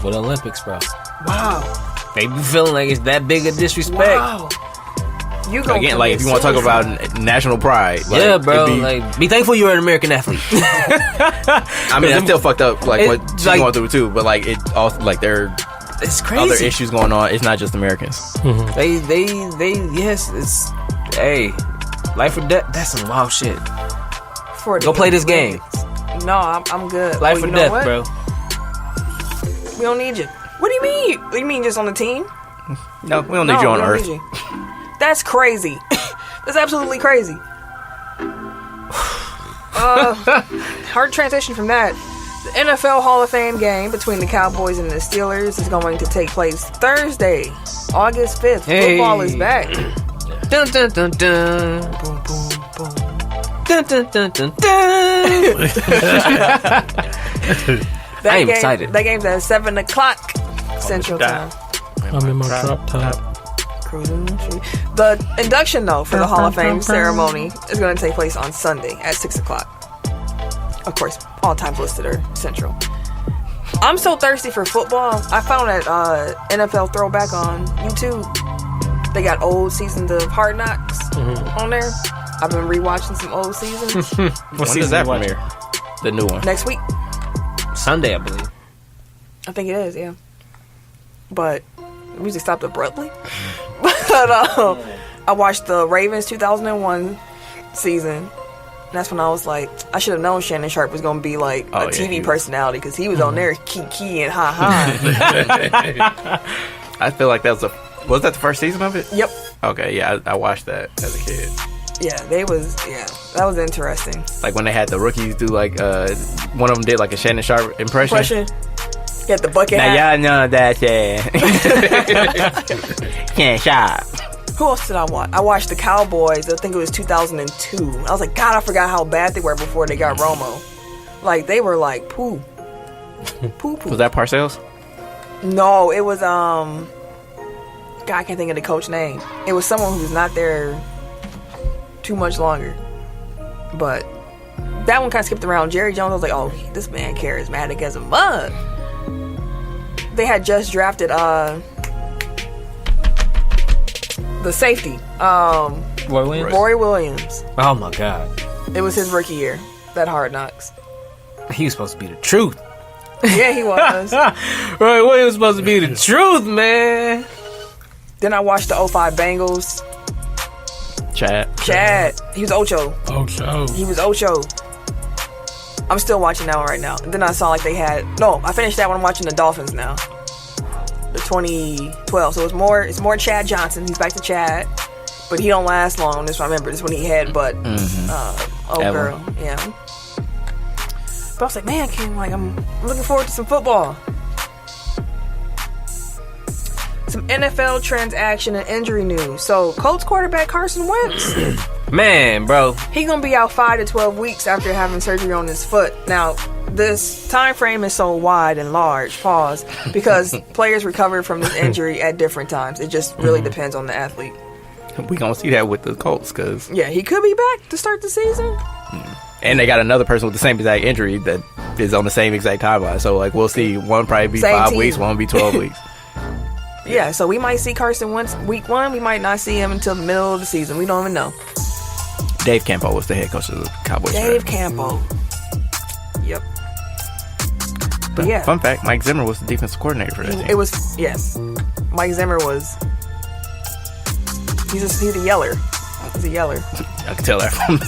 For the Olympics, bro. Wow. They be feeling like it's that big a disrespect. Wow. You gonna Again, like if you want to talk about national pride, like, yeah, bro. Like, be thankful you're an American athlete. I mean, it's still fucked up, like what she's going through too. But like it also like it's crazy. Other issues going on. It's not just Americans. Mm-hmm. They yes. It's life or death. That's some wild shit. Go play this game. No, I'm good. Life or death, bro. We don't need you. What do you mean? What do you mean just on the team? No, we don't need you on Earth. That's crazy. That's absolutely crazy. Hard transition from that. The NFL Hall of Fame game between the Cowboys and the Steelers is going to take place Thursday, August 5th. Hey. Football is back. Dun dun dun dun. Boom, boom, boom. Dun dun dun dun dun. I am excited. That game's at 7 o'clock Central Time. I'm in my drop top. The induction, though, for the Hall of Fame ceremony is going to take place on Sunday at 6 o'clock. Of course, all times listed are Central. I'm so thirsty for football. I found that NFL Throwback on YouTube. They got old seasons of Hard Knocks on there. I've been rewatching some old seasons. What season is that premiere? The new one. Next week. Sunday, I believe. I think it is, yeah. But the music stopped abruptly. But I watched the Ravens 2001 season. And that's when I was like, I should have known Shannon Sharp was going to be like a TV personality because he was on there key and ha. I feel like that was that the first season of it? Yep. Okay, yeah, I watched that as a kid. Yeah, that was interesting. Like when they had the rookies do like, one of them did like a Shannon Sharp impression. Get the bucket hat. Now y'all know that Shannon Sharp. Who else did I watch? I watched the Cowboys. I think it was 2002. I was like, God, I forgot how bad they were before they got Romo. Like, they were like, poo. Poo. Was that Parcells? No, it was, God, I can't think of the coach name. It was someone who was not there too much longer. But that one kind of skipped around. Jerry Jones, I was like, oh, this man charismatic as a mug. They had just drafted, the safety, Roy Williams. Oh my God! It was his rookie year. That Hard Knocks. He was supposed to be the truth. Yeah, he was. Roy Williams was supposed to be the truth, man. Then I watched the 05 Bengals. Chad. He was Ocho. He was Ocho. I'm still watching that one right now. And then I saw like they had I finished that one. I'm watching the Dolphins now. The 2012. So it's more Chad Johnson. He's back to Chad, but he don't last long. This one, I remember this when he had girl, yeah. But I was like, man, I'm looking forward to some football. Some NFL transaction and injury news. So Colts quarterback Carson Wentz, man, bro, he gonna be out 5 to 12 weeks after having surgery on his foot. Now, this time frame is so wide and large, because players recover from this injury at different times. It just really depends on the athlete. We gonna see that with the Colts, cause he could be back to start the season. And they got another person with the same exact injury that is on the same exact timeline. So like we'll see one probably be 5 weeks, one be 12 weeks. Yeah, so we might see Carson Wentz week 1. We might not see him until the middle of the season. We don't even know. Dave Campo was the head coach of the Cowboys. Dave Campo. Yep. But yeah. Fun fact, Mike Zimmer was the defensive coordinator for that team. It was, yes. Mike Zimmer was He's a yeller. He's a yeller. I can tell that from the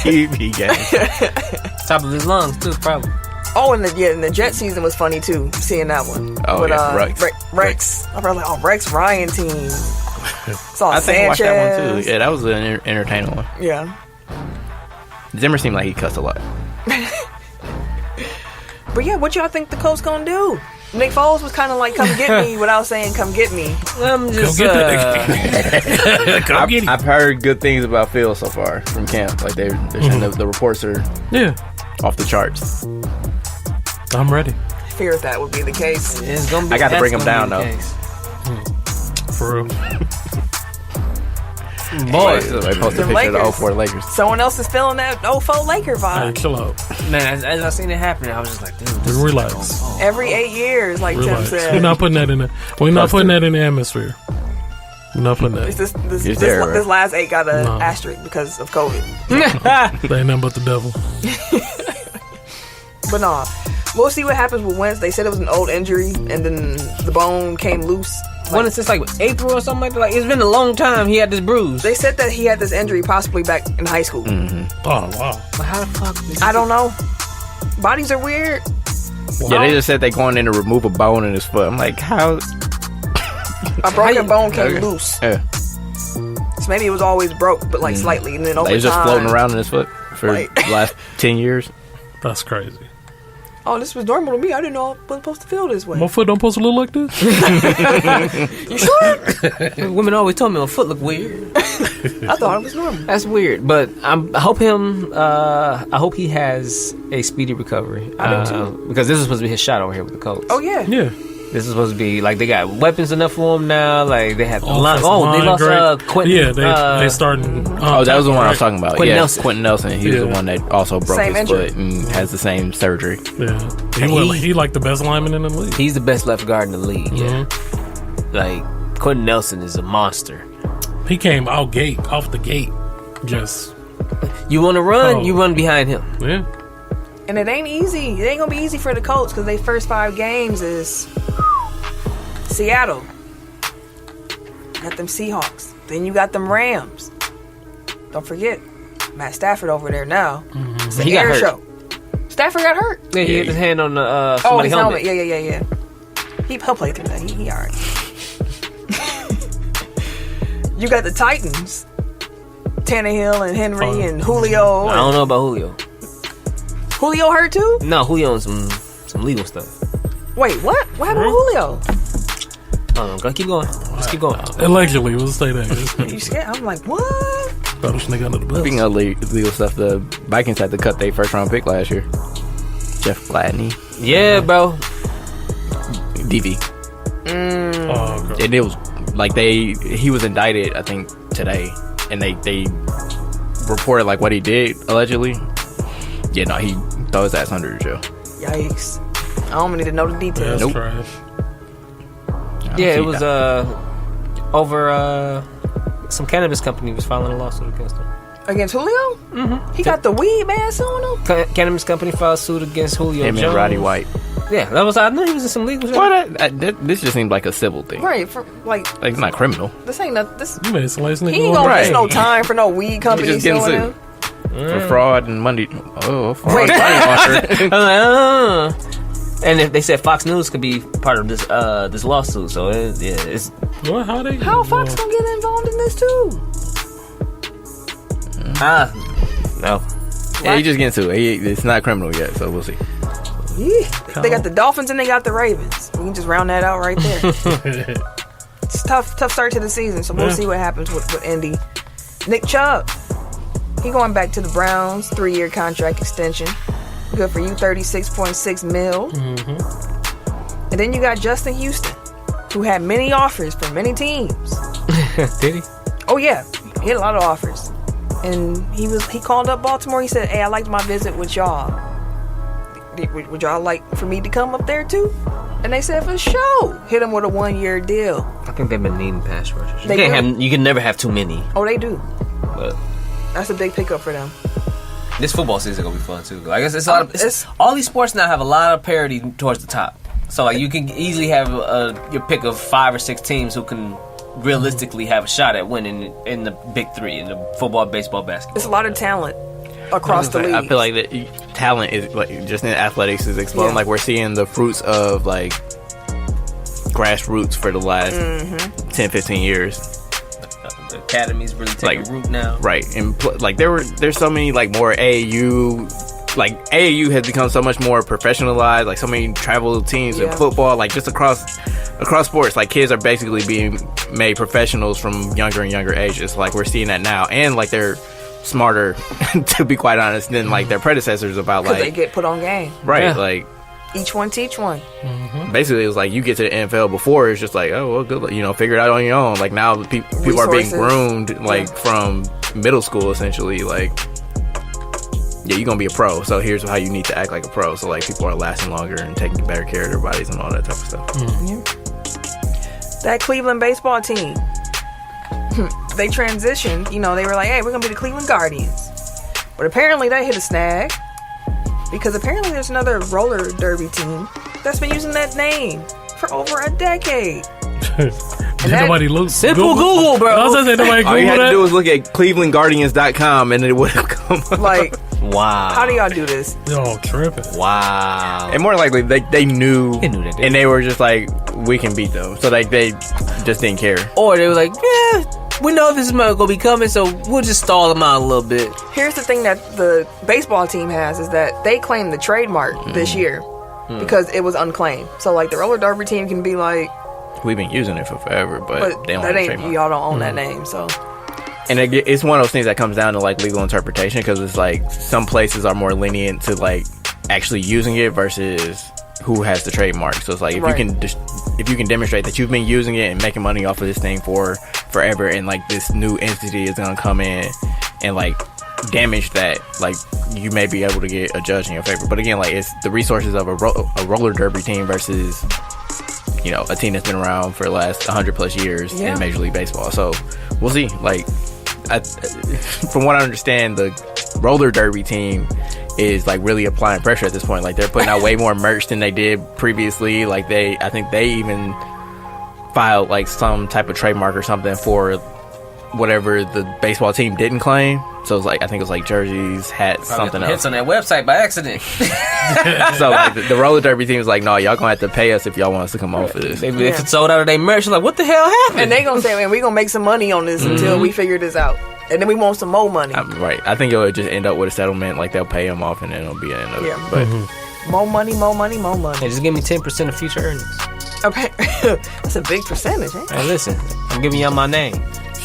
TV game. Top of his lungs too, probably. Oh, and the Jet season was funny too. Seeing that one. Oh, yeah, Rex. I was like, oh, Rex Ryan team. Saw I think I watched Sanchez. that one too. Yeah, that was an entertaining one. Yeah. Zimmer seemed like he cussed a lot. But yeah, what y'all think the Colts gonna do? Nick Foles was kind of like, come get me, without saying, come get me. I'm just, Come get him. I've heard good things about Phil so far from camp. Like they're saying the reports are Yeah, off the charts. I'm ready. Feared that would be the case. it's gonna be, I got to bring him that's down gonna though. be the case. For real. Boy, They posted a The picture of the Lakers. 04 Lakers. Someone else is feeling that 04 Laker Hey, vibe. chill out. man, as I seen it happening, I was just like, dude, this Just is relax. gonna fall. Every 8 years, like Tim Relax. said. We're not putting that in the. We're not putting that in the atmosphere. We're not putting It's that. this last 8 got an No. asterisk because of COVID. They ain't nothing but the devil. But nah, we'll see what happens with Wentz. They said it was an old injury, and then the bone came loose. When it's just like April or something like that. Like, it's been a long time he had this bruise. They said that he had this injury possibly back in high school. Oh wow. But how the fuck? I don't know. Bodies are weird. Yeah, they just said they going in to remove a bone in his foot. I'm like, how? A broken bone came Okay. loose. Yeah, So maybe it was always broke, but like slightly, and then over they was just time. floating around in his foot for Like- the last 10 years. That's crazy. Oh, this was normal to me. I didn't know I was supposed to feel this way. My foot don't supposed to look like this. You sure? Women always told me my foot look weird. I thought it was normal. That's weird, but I hope he has a speedy recovery. I do too. Because this is supposed to be his shot over here with the Colts. Oh yeah. Yeah. This is supposed to be like they got weapons enough for him now. Like they have Offensive they line, lost great. Quentin. Yeah, they starting. Oh, that was the one I was talking about. Quentin yeah, Nelson. Quentin Nelson. He was the Yeah. one that also broke Same his injury. foot and has the same surgery. Yeah, He- he like the best lineman in the league. He's the best left guard in the league. Yeah, Mhm. like Quentin Nelson is a monster. He came off the gate, just You want to run, Oh. you run behind him. yeah. And it ain't easy. It ain't gonna be easy for the Colts because their first 5 games is Seattle. Got them Seahawks. Then you got them Rams. Don't forget, Matt Stafford over there now. It's the He got air hurt. show. Stafford got hurt. Yeah, he hit his hand on the Oh, somebody's his helmet. helmet. Yeah. He'll play through that. He alright. You got the Titans. Tannehill and Henry Oh. and Julio. I don't know about Julio. Julio hurt too? No, Julio on some legal stuff. Wait, what? What happened with Julio? Go keep going. Just keep going. Allegedly, we'll say that. You scared? I'm like, what? Throw this nigga under the bus. Speaking of legal stuff, the Vikings had to cut their first round pick last year. Jeff Gladney, Yeah, bro. DV, Oh, okay. and it was like he was indicted, I think today, and they reported like what he did allegedly. Yeah, no, he threw his ass under the jail. Yikes. I don't need to know the details. That's Nope. trash. Yeah, it was over some cannabis company was filing a lawsuit against him. Against Julio? Mm-hmm. He got the weed man suing him? Cannabis company filed suit against Julio Him Jones. and Roddy White. Yeah, I knew he was in some legal shit. What? This just seemed like a civil thing. Right. For, like, Like, it's not criminal. this ain't nothing. This, You made some nice nigga. he ain't gonna Right. miss no time for no weed company just getting suing sued. him. For fraud and money. Oh, fraud. Wait, money laundering. I was like, And if they said Fox News could be part of this this lawsuit, so it's What? How they? How Fox gonna get involved in this too? no. Yeah, he just getting sued. It's not criminal yet, so we'll see. Yeah. They got the Dolphins and they got the Ravens. We can just round that out right there. It's tough start to the season, so we'll Yeah. see what happens with Indy. Nick Chubb, he going back to the Browns, 3-year contract extension. Good for you, 36.6 mil. And then you got Justin Houston, who had many offers from many teams. Did he? Oh yeah, he had a lot of offers, and he called up Baltimore. He said, "Hey, I liked my visit with y'all. Would y'all like for me to come up there too?" And they said, "For sure." Hit him with a 1-year deal. I think they've been needing pass rushers. They do. You can never have too many. Oh, they do. But That's a big pickup for them. this football season gonna be fun too. Like it's a lot of, It's- all these sports now have a lot of parity towards the top. So like you can easily have your pick of 5 or 6 teams who can realistically have a shot at winning in the big three, in the football, baseball, basketball. It's a lot of talent across the league. I feel like that talent is like just in athletics is exploding. Yeah. Like we're seeing the fruits of like grassroots for the last 10, 15 years. The academy's really taking root now, right? And like there's so many like more AAU, like AAU has become so much more professionalized. Like so many travel teams in football, like just across sports. Like kids are basically being made professionals from younger and younger ages. Like we're seeing that now, and like they're smarter, to be quite honest, than like their predecessors about like they get put on game, right? Yeah. Like each one teach one. basically it was like you get to the NFL before it's just like, oh well, good, figure it out on your own. Like now people are being groomed like from middle school essentially. Like yeah, you're gonna be a pro, so here's how you need to act like a pro. So like people are lasting longer and taking better care of their bodies and all that type of stuff. That Cleveland baseball team, they transitioned. They were like, hey, we're gonna be the Cleveland Guardians, but apparently they hit a snag. Because apparently there's another roller derby team that's been using that name for over a decade. Nobody look. Simple Google, bro. I was gonna say nobody All you Google had to that. do was look at clevelandguardians.com and it would have come up. Like, Wow. how do y'all do this? Y'all tripping. Wow. And more likely they knew, They knew that they and they were just like, we can beat them. So like they just didn't care. Or they were like, yeah, we know this is gonna be coming, so we'll just stall them out a little bit. Here's the thing that the baseball team has is that they claimed the trademark this year because it was unclaimed. So like the roller derby team can be like, We've been using it for forever, but but they don't that have a ain't, trademark. y'all don't own that name. So And it's one of those things that comes down to like legal interpretation, because it's like some places are more lenient to like actually using it versus who has the trademark. So it's like if you can demonstrate that you've been using it and making money off of this thing for forever, and like this new entity is gonna come in and like damage that, like you may be able to get a judge in your favor. But again, like it's the resources of a roller derby team versus a team that's been around for the last 100 plus years in Major League Baseball. So we'll see. Like from what I understand, the roller derby team is like really applying pressure at this point. Like they're putting out way more merch than they did previously. Like I think they even filed like some type of trademark or something for whatever the baseball team didn't claim. So it's like, I think it was like jerseys, hats, something else. Hits on that website by accident. So like the roller derby team was like, no, y'all gonna have to pay us if y'all want us to come off of this. If it sold out of their merch, like, what the hell happened? and they gonna say, man, we gonna make some money on this until we figure this out, and then we want some more money. Right. I think it'll just end up with a settlement. Like they'll pay them off and then it'll be the end of it. Yeah. But More money, more money, more money. Hey, just give me 10% of future earnings. Okay. That's a big percentage, eh? Hey, listen, I'm giving y'all my name.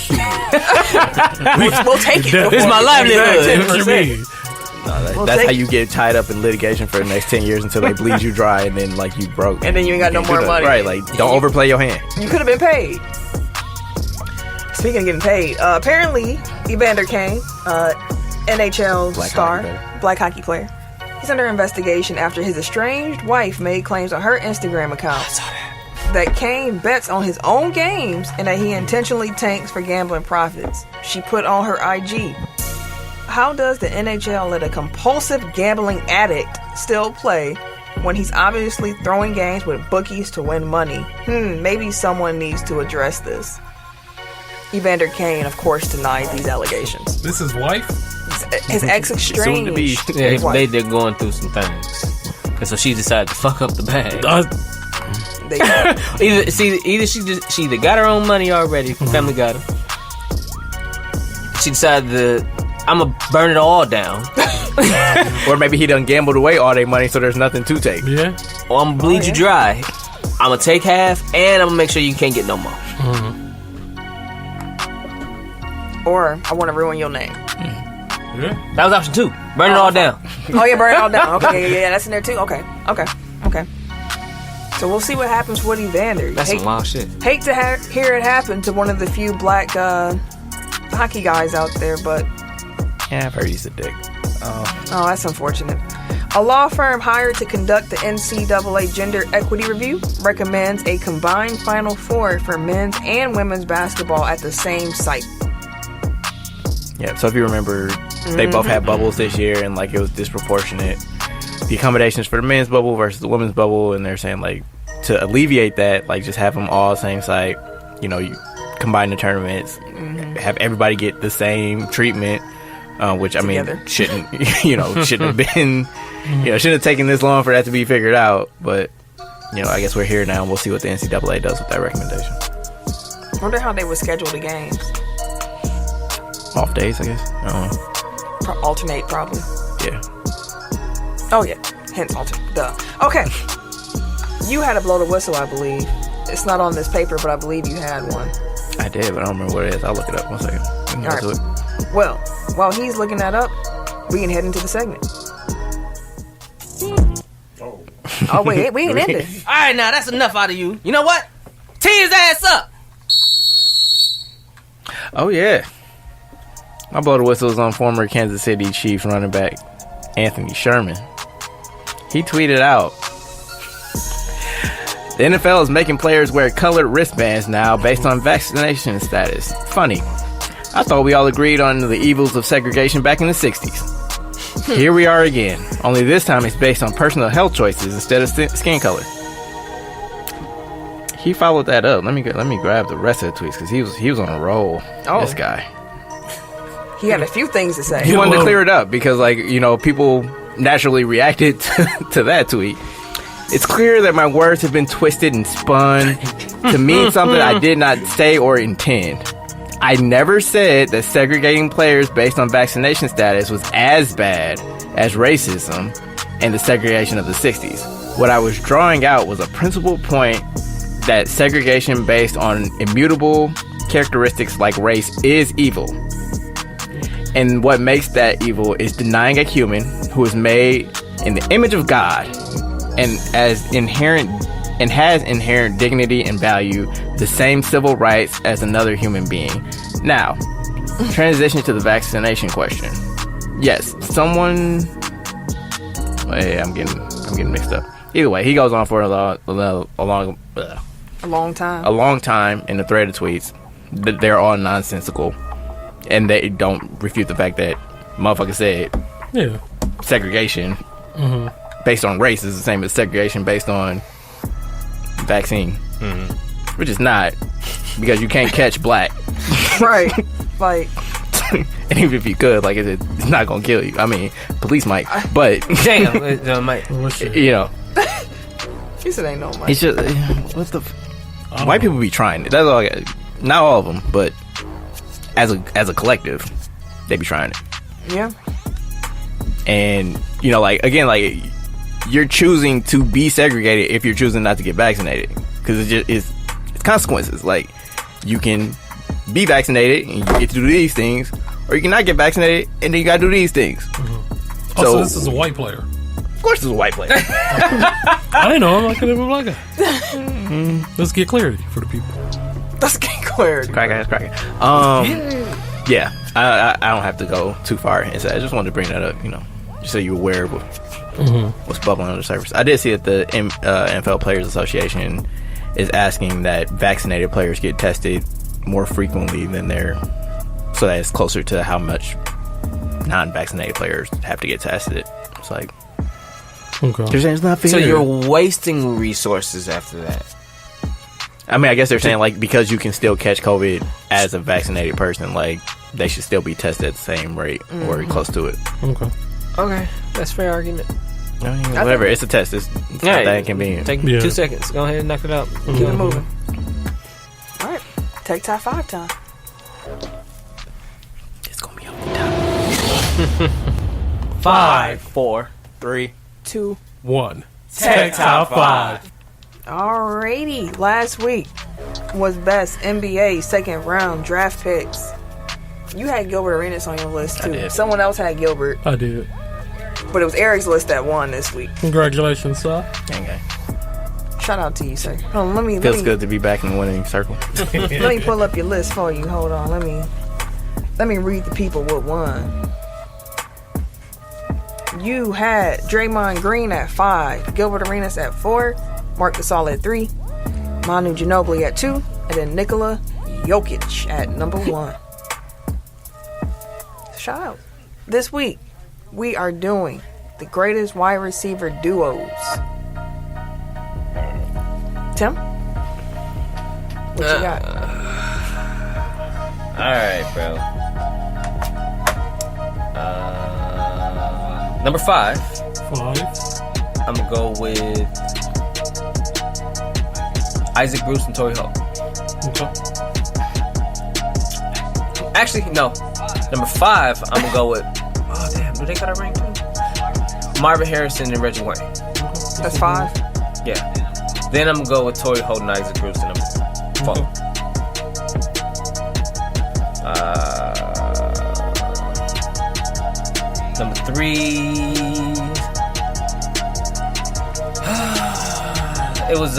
We'll take it. This is my livelihood. What you mean? that's how you get tied up in litigation for the next 10 years until they bleed you dry and then like you broke. And then you ain't got no can't do more that. money. Right. Like don't overplay your hand. You could have been paid. Speaking of getting paid, apparently Evander Kane, NHL black hockey player, he's under investigation after his estranged wife made claims on her Instagram account that Kane bets on his own games and that he intentionally tanks for gambling profits. She put on her IG, how does the NHL let a compulsive gambling addict still play when he's obviously throwing games with bookies to win money? Maybe someone needs to address this. Evander Kane, of course, denied these allegations. This is wife? His ex Soon to be. estranged wife. They're going through some things. And so she decided to fuck up the bag. Either she either got her own money already, family got her. She decided I'm gonna burn it all down. Or maybe he done gambled away all their money so there's nothing to take. Yeah. Or I'm gonna bleed you dry. I'm gonna take half and I'm gonna make sure you can't get no more. Or I want to ruin your name. Yeah. That was option 2. Burn it all down. Oh yeah, burn it all down. Okay, yeah, that's in there too. Okay. So we'll see what happens with Evander. That's some wild shit. Hate to hear it happen to one of the few black hockey guys out there, but Yeah, I've heard he's a dick. oh, that's unfortunate. A law firm hired to conduct the NCAA Gender Equity Review recommends a combined Final Four for men's and women's basketball at the same site. Yeah, so if you remember, they both had bubbles this year, and like it was disproportionate. The accommodations for the men's bubble versus the women's bubble, and they're saying like to alleviate that, like just have them all same site. You combine the tournaments, have everybody get the same treatment, which I Together. mean shouldn't have been, shouldn't have taken this long for that to be figured out. But I guess we're here now, and we'll see what the NCAA does with that recommendation. I wonder how they would schedule the games. Off days, I guess. I don't know. Alternate, probably. Yeah. Oh, yeah. Hence alternate. Duh. Okay. You had to blow the whistle, I believe. It's not on this paper, but I believe you had one. I did, but I don't remember what it is. I'll look it up. 1 second. We can go to it. Well, while he's looking that up, we can head into the segment. Oh, wait. We ain't ended. All right, now that's enough out of you. You know what? Tee his ass up. Oh, yeah. My blow the whistle is on former Kansas City Chiefs running back Anthony Sherman. He tweeted out, "The NFL is making players wear colored wristbands now based on vaccination status. Funny. I thought we all agreed on the evils of segregation back in the 60s. Here we are again. Only this time it's based on personal health choices instead of skin color." He followed that up. Let me grab the rest of the tweets because he was on a roll. Oh. This guy. He had a few things to say. He wanted to clear it up because, people naturally reacted to that tweet. "It's clear that my words have been twisted and spun to mean something I did not say or intend. I never said that segregating players based on vaccination status was as bad as racism and the segregation of the 60s. What I was drawing out was a principal point that segregation based on immutable characteristics like race is evil. And what makes that evil is denying a human who is made in the image of God and has inherent dignity and value, the same civil rights as another human being." Now, transition to the vaccination question. Yes, someone. Hey, I'm getting mixed up. Either way, he goes on for a long time in the thread of tweets. They're all nonsensical. And they don't refute the fact that motherfucker said segregation based on race is the same as segregation based on vaccine. Which is not, because you can't catch black. Right. Like, and even if you could, it's not gonna kill you. I mean, police might, but Damn, it might. he said ain't no money. it's just what the white people be trying it. That's all I got. Not all of them, but as a collective, they be trying it. Yeah. And you're choosing to be segregated if you're choosing not to get vaccinated, because it's consequences. Like, you can be vaccinated and you get to do these things, or you cannot get vaccinated and then you gotta do these things. So this is a white player. Of course, it's a white player. I didn't know. I'm not gonna be black guy. Let's get clarity for the people. Let's get clarity. Cracking. Yeah, I don't have to go too far into that. I just wanted to bring that up, just so you're aware of what's bubbling under the surface. I did see that the NFL Players Association is asking that vaccinated players get tested more frequently than so that it's closer to how much non-vaccinated players have to get tested. It's like, Okay. they're saying it's not fair. So you're wasting resources after that. I mean, I guess they're saying, because you can still catch COVID as a vaccinated person, they should still be tested at the same rate or close to it. Okay, that's a fair argument. I mean, whatever, it's a test. It's not that inconvenient. Take 2 seconds. Go ahead and knock it out. Keep it moving. All right. Take top 5 time. It's going to be on the top. 5, 4, 3, 2. 1. Tech Top 5. Alrighty. Last week was best NBA second round draft picks. You had Gilbert Arenas on your list too. I did. Someone else had Gilbert, I did. but it was Eric's list that won this week. Congratulations, sir. Okay. Shout out to you, sir. Hold on, let me Feels good to be back in the winning circle. let me pull up your list for you. Hold on. Let me read the people what won. You had Draymond Green at 5, Gilbert Arenas at 4, Marc Gasol at 3, Manu Ginobili at 2, and then Nikola Jokic at number 1. Shout out. This week, we are doing the greatest wide receiver duos. Tim? What you got? Alright, bro. Number 5. 5. I'm gonna go with Isaac Bruce and Torrey Holt. Okay. Actually, no. Number 5, I'm gonna go with. Oh damn, do they got a ring too? Marvin Harrison and Reggie Wayne. That's 5. Yeah. Then I'm gonna go with Torrey Holt and Isaac Bruce and number 4. Number 3. It was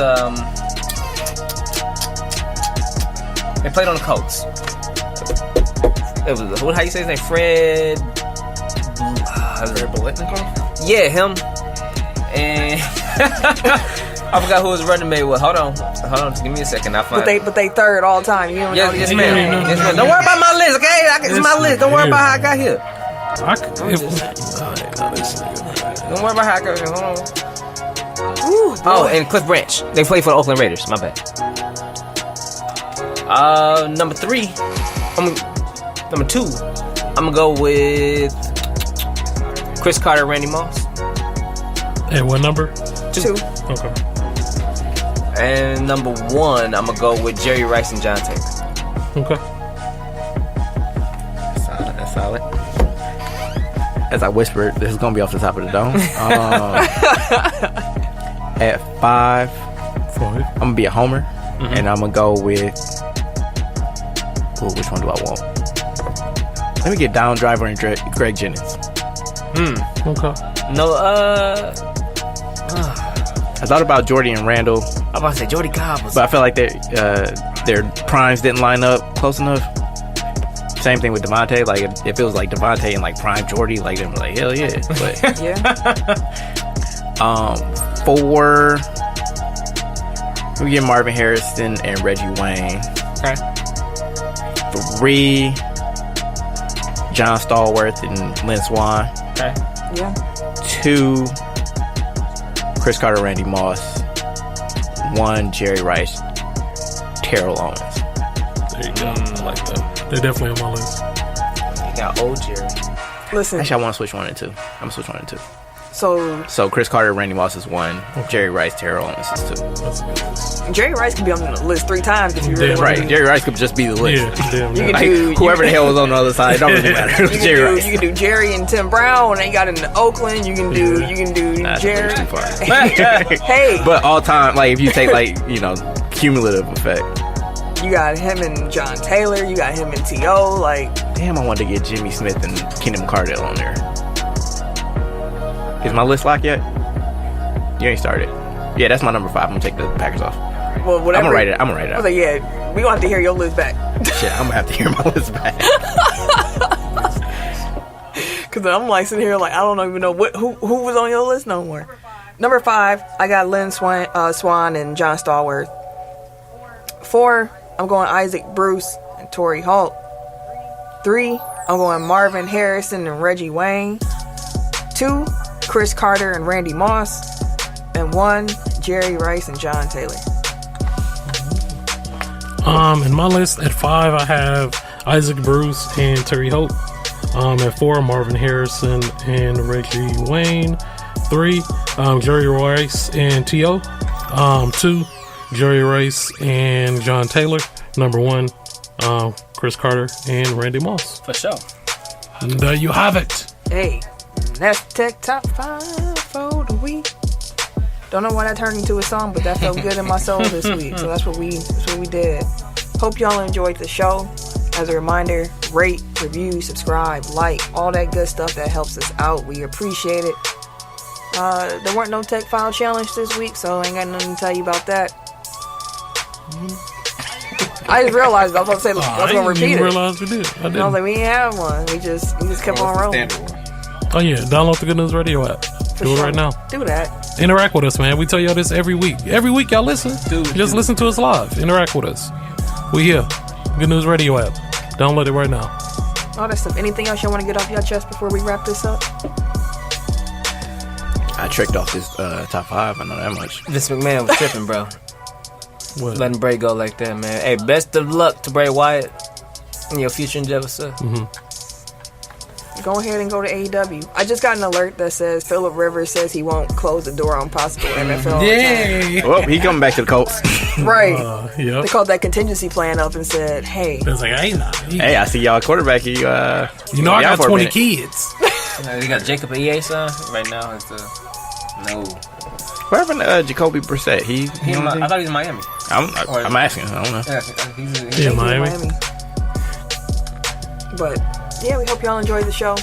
they played on the Colts. It was how you say his name? Fred Biletnikoff? Yeah, him. And I forgot who was running mate with. Hold on, just give me a second. I'll find. But they third all the time. You don't know Yes, these ma'am. names. Yes, ma'am. Don't worry about my list, okay? It's my list. Don't worry about how I got here. Don't worry about how I got here. Hold on. Ooh, Oh, and Cliff Branch. They played for the Oakland Raiders. My bad. Number 3. Number 2. I'm gonna go with Chris Carter, Randy Moss. Hey, what number? 2. Okay. And number 1, I'm gonna go with Jerry Rice and John Taylor. Okay. That's solid. As I whispered, this is gonna be off the top of the dome. At 5, 5. I'm gonna be a homer, and I'm gonna go with. Ooh, which one do I want? Let me get Down Driver and Greg Jennings. Okay. No, I thought about Jordy and Randall, I'm about to say Jordy Cobb was. but I feel like their primes didn't line up close enough. Same thing with Devontae. Like if it was like Devontae and like prime Jordy, like them like hell yeah. But Yeah. 4, we get Marvin Harrison and Reggie Wayne. Okay. 3, John Stallworth and Lynn Swann. Okay. Yeah. 2, Chris Carter, Randy Moss. 1, Jerry Rice, Terrell Owens. There you go. I like that. They're definitely on my list. You got old Jerry. Listen. Actually, I want to switch 1 and 2. I'm gonna switch 1 and 2. So Chris Carter, Randy Moss is 1. Jerry Rice, Terrell Owens is 2. That's a good list. Jerry Rice could be on the list 3 times if you really Damn want Right, Jerry Rice could just be the list. Yeah, damn. You right. can do Whoever the hell was on the other side, it don't really matter. It was Jerry Rice. You can do Jerry and Tim Brown when they got into Oakland. You can do Nah, Jerry. that's too far. Hey, But all time, like if you take like cumulative effect. you got him and John Taylor. You got him and T.O. Like, Damn, I wanted to get Jimmy Smith and Kingdom Cardell on there. Is my list locked yet? You ain't started. Yeah, that's my number 5. I'm gonna take the Packers off. well, whatever. I'm gonna write it I out. was like, yeah, we gonna have to hear your list back. Shit, I'm gonna have to hear my list back. Cause I'm like sitting here like I don't even know who was on your list no more. Number 5, I got Lynn Swann and John Stallworth. 4, I'm going Isaac Bruce and Torrey Holt. 3, I'm going Marvin Harrison and Reggie Wayne. 2, Chris Carter and Randy Moss. And 1, Jerry Rice and John Taylor. In my list at 5, I have Isaac Bruce and Terry Holt. At 4, Marvin Harrison and Reggie Wayne. 3, Jerry Rice and T.O. 2, Jerry Rice and John Taylor. Number 1, Chris Carter and Randy Moss. For sure. And there you have it. Hey, that's Tech Top 5 for the week. Don't know why that turned into a song, but that felt good in my soul this week. So that's what we did. Hope y'all enjoyed the show. As a reminder, rate, review, subscribe, like, all that good stuff that helps us out. We appreciate it. There weren't no Tech File Challenge this week, so I ain't got nothing to tell you about that. I just realized I was going to say, I was going to repeat didn't it. realize we did. I And I was didn't. like, we ain't have one. We just kept on rolling. Oh yeah, download the Good News Radio app. For Do it sure. right now. Do that. Interact with us, man. We tell y'all this every week. Every week y'all listen. Just listen to us live. Interact with us. We here. Good News Radio app. Download it right now. All that stuff. Anything else y'all want to get off your chest before we wrap this up? I tricked off this top 5. I know that much. Vince McMahon was tripping, bro. What? Letting Bray go like that, man. Hey, best of luck to Bray Wyatt. In your future endeavors, sir. Go ahead and go to AEW. I just got an alert that says Phillip Rivers says he won't close the door on possible NFL. Yay! Well, he coming back to the Colts. Right. Yep. They called that contingency plan up and said, hey. It's like, hey, nah. Hey, I see y'all quarterback. You know, I got 20 kids. They got Jacob EA, son. Right now, it's the no. What happened to Jacoby Brissett? He I thought he was in Miami. I'm asking. I don't know. Yeah, he's Yeah, Miami. But yeah, we hope y'all enjoyed the show.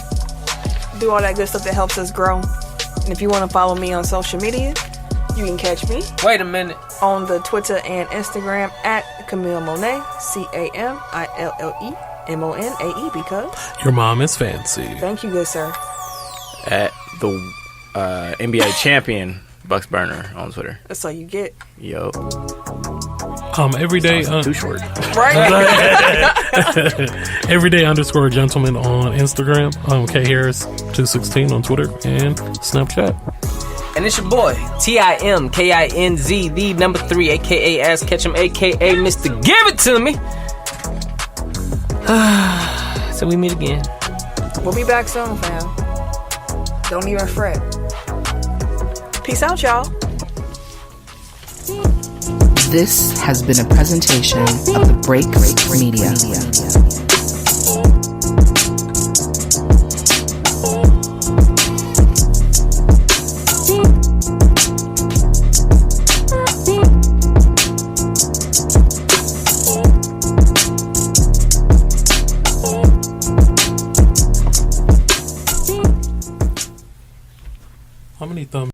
Do all that good stuff that helps us grow. And if you want to follow me on social media, you can catch me. Wait a minute. On the Twitter and Instagram at Camille Monet, CAMILLEMONAE, because Your mom is fancy. thank you, good sir. At the NBA champion Bucks Burner on Twitter. That's all you get. Yo, Every day, too short. Right? everyday _ gentleman on Instagram. K Harris 216 on Twitter and Snapchat. And it's your boy, TIMKINZ, the number 3, aka Ass Ketchum, aka Mr. Give It To Me. So we meet again. We'll be back soon, fam. Don't even fret. Peace out, y'all. This has been a presentation of the Break Media. How many thumbs?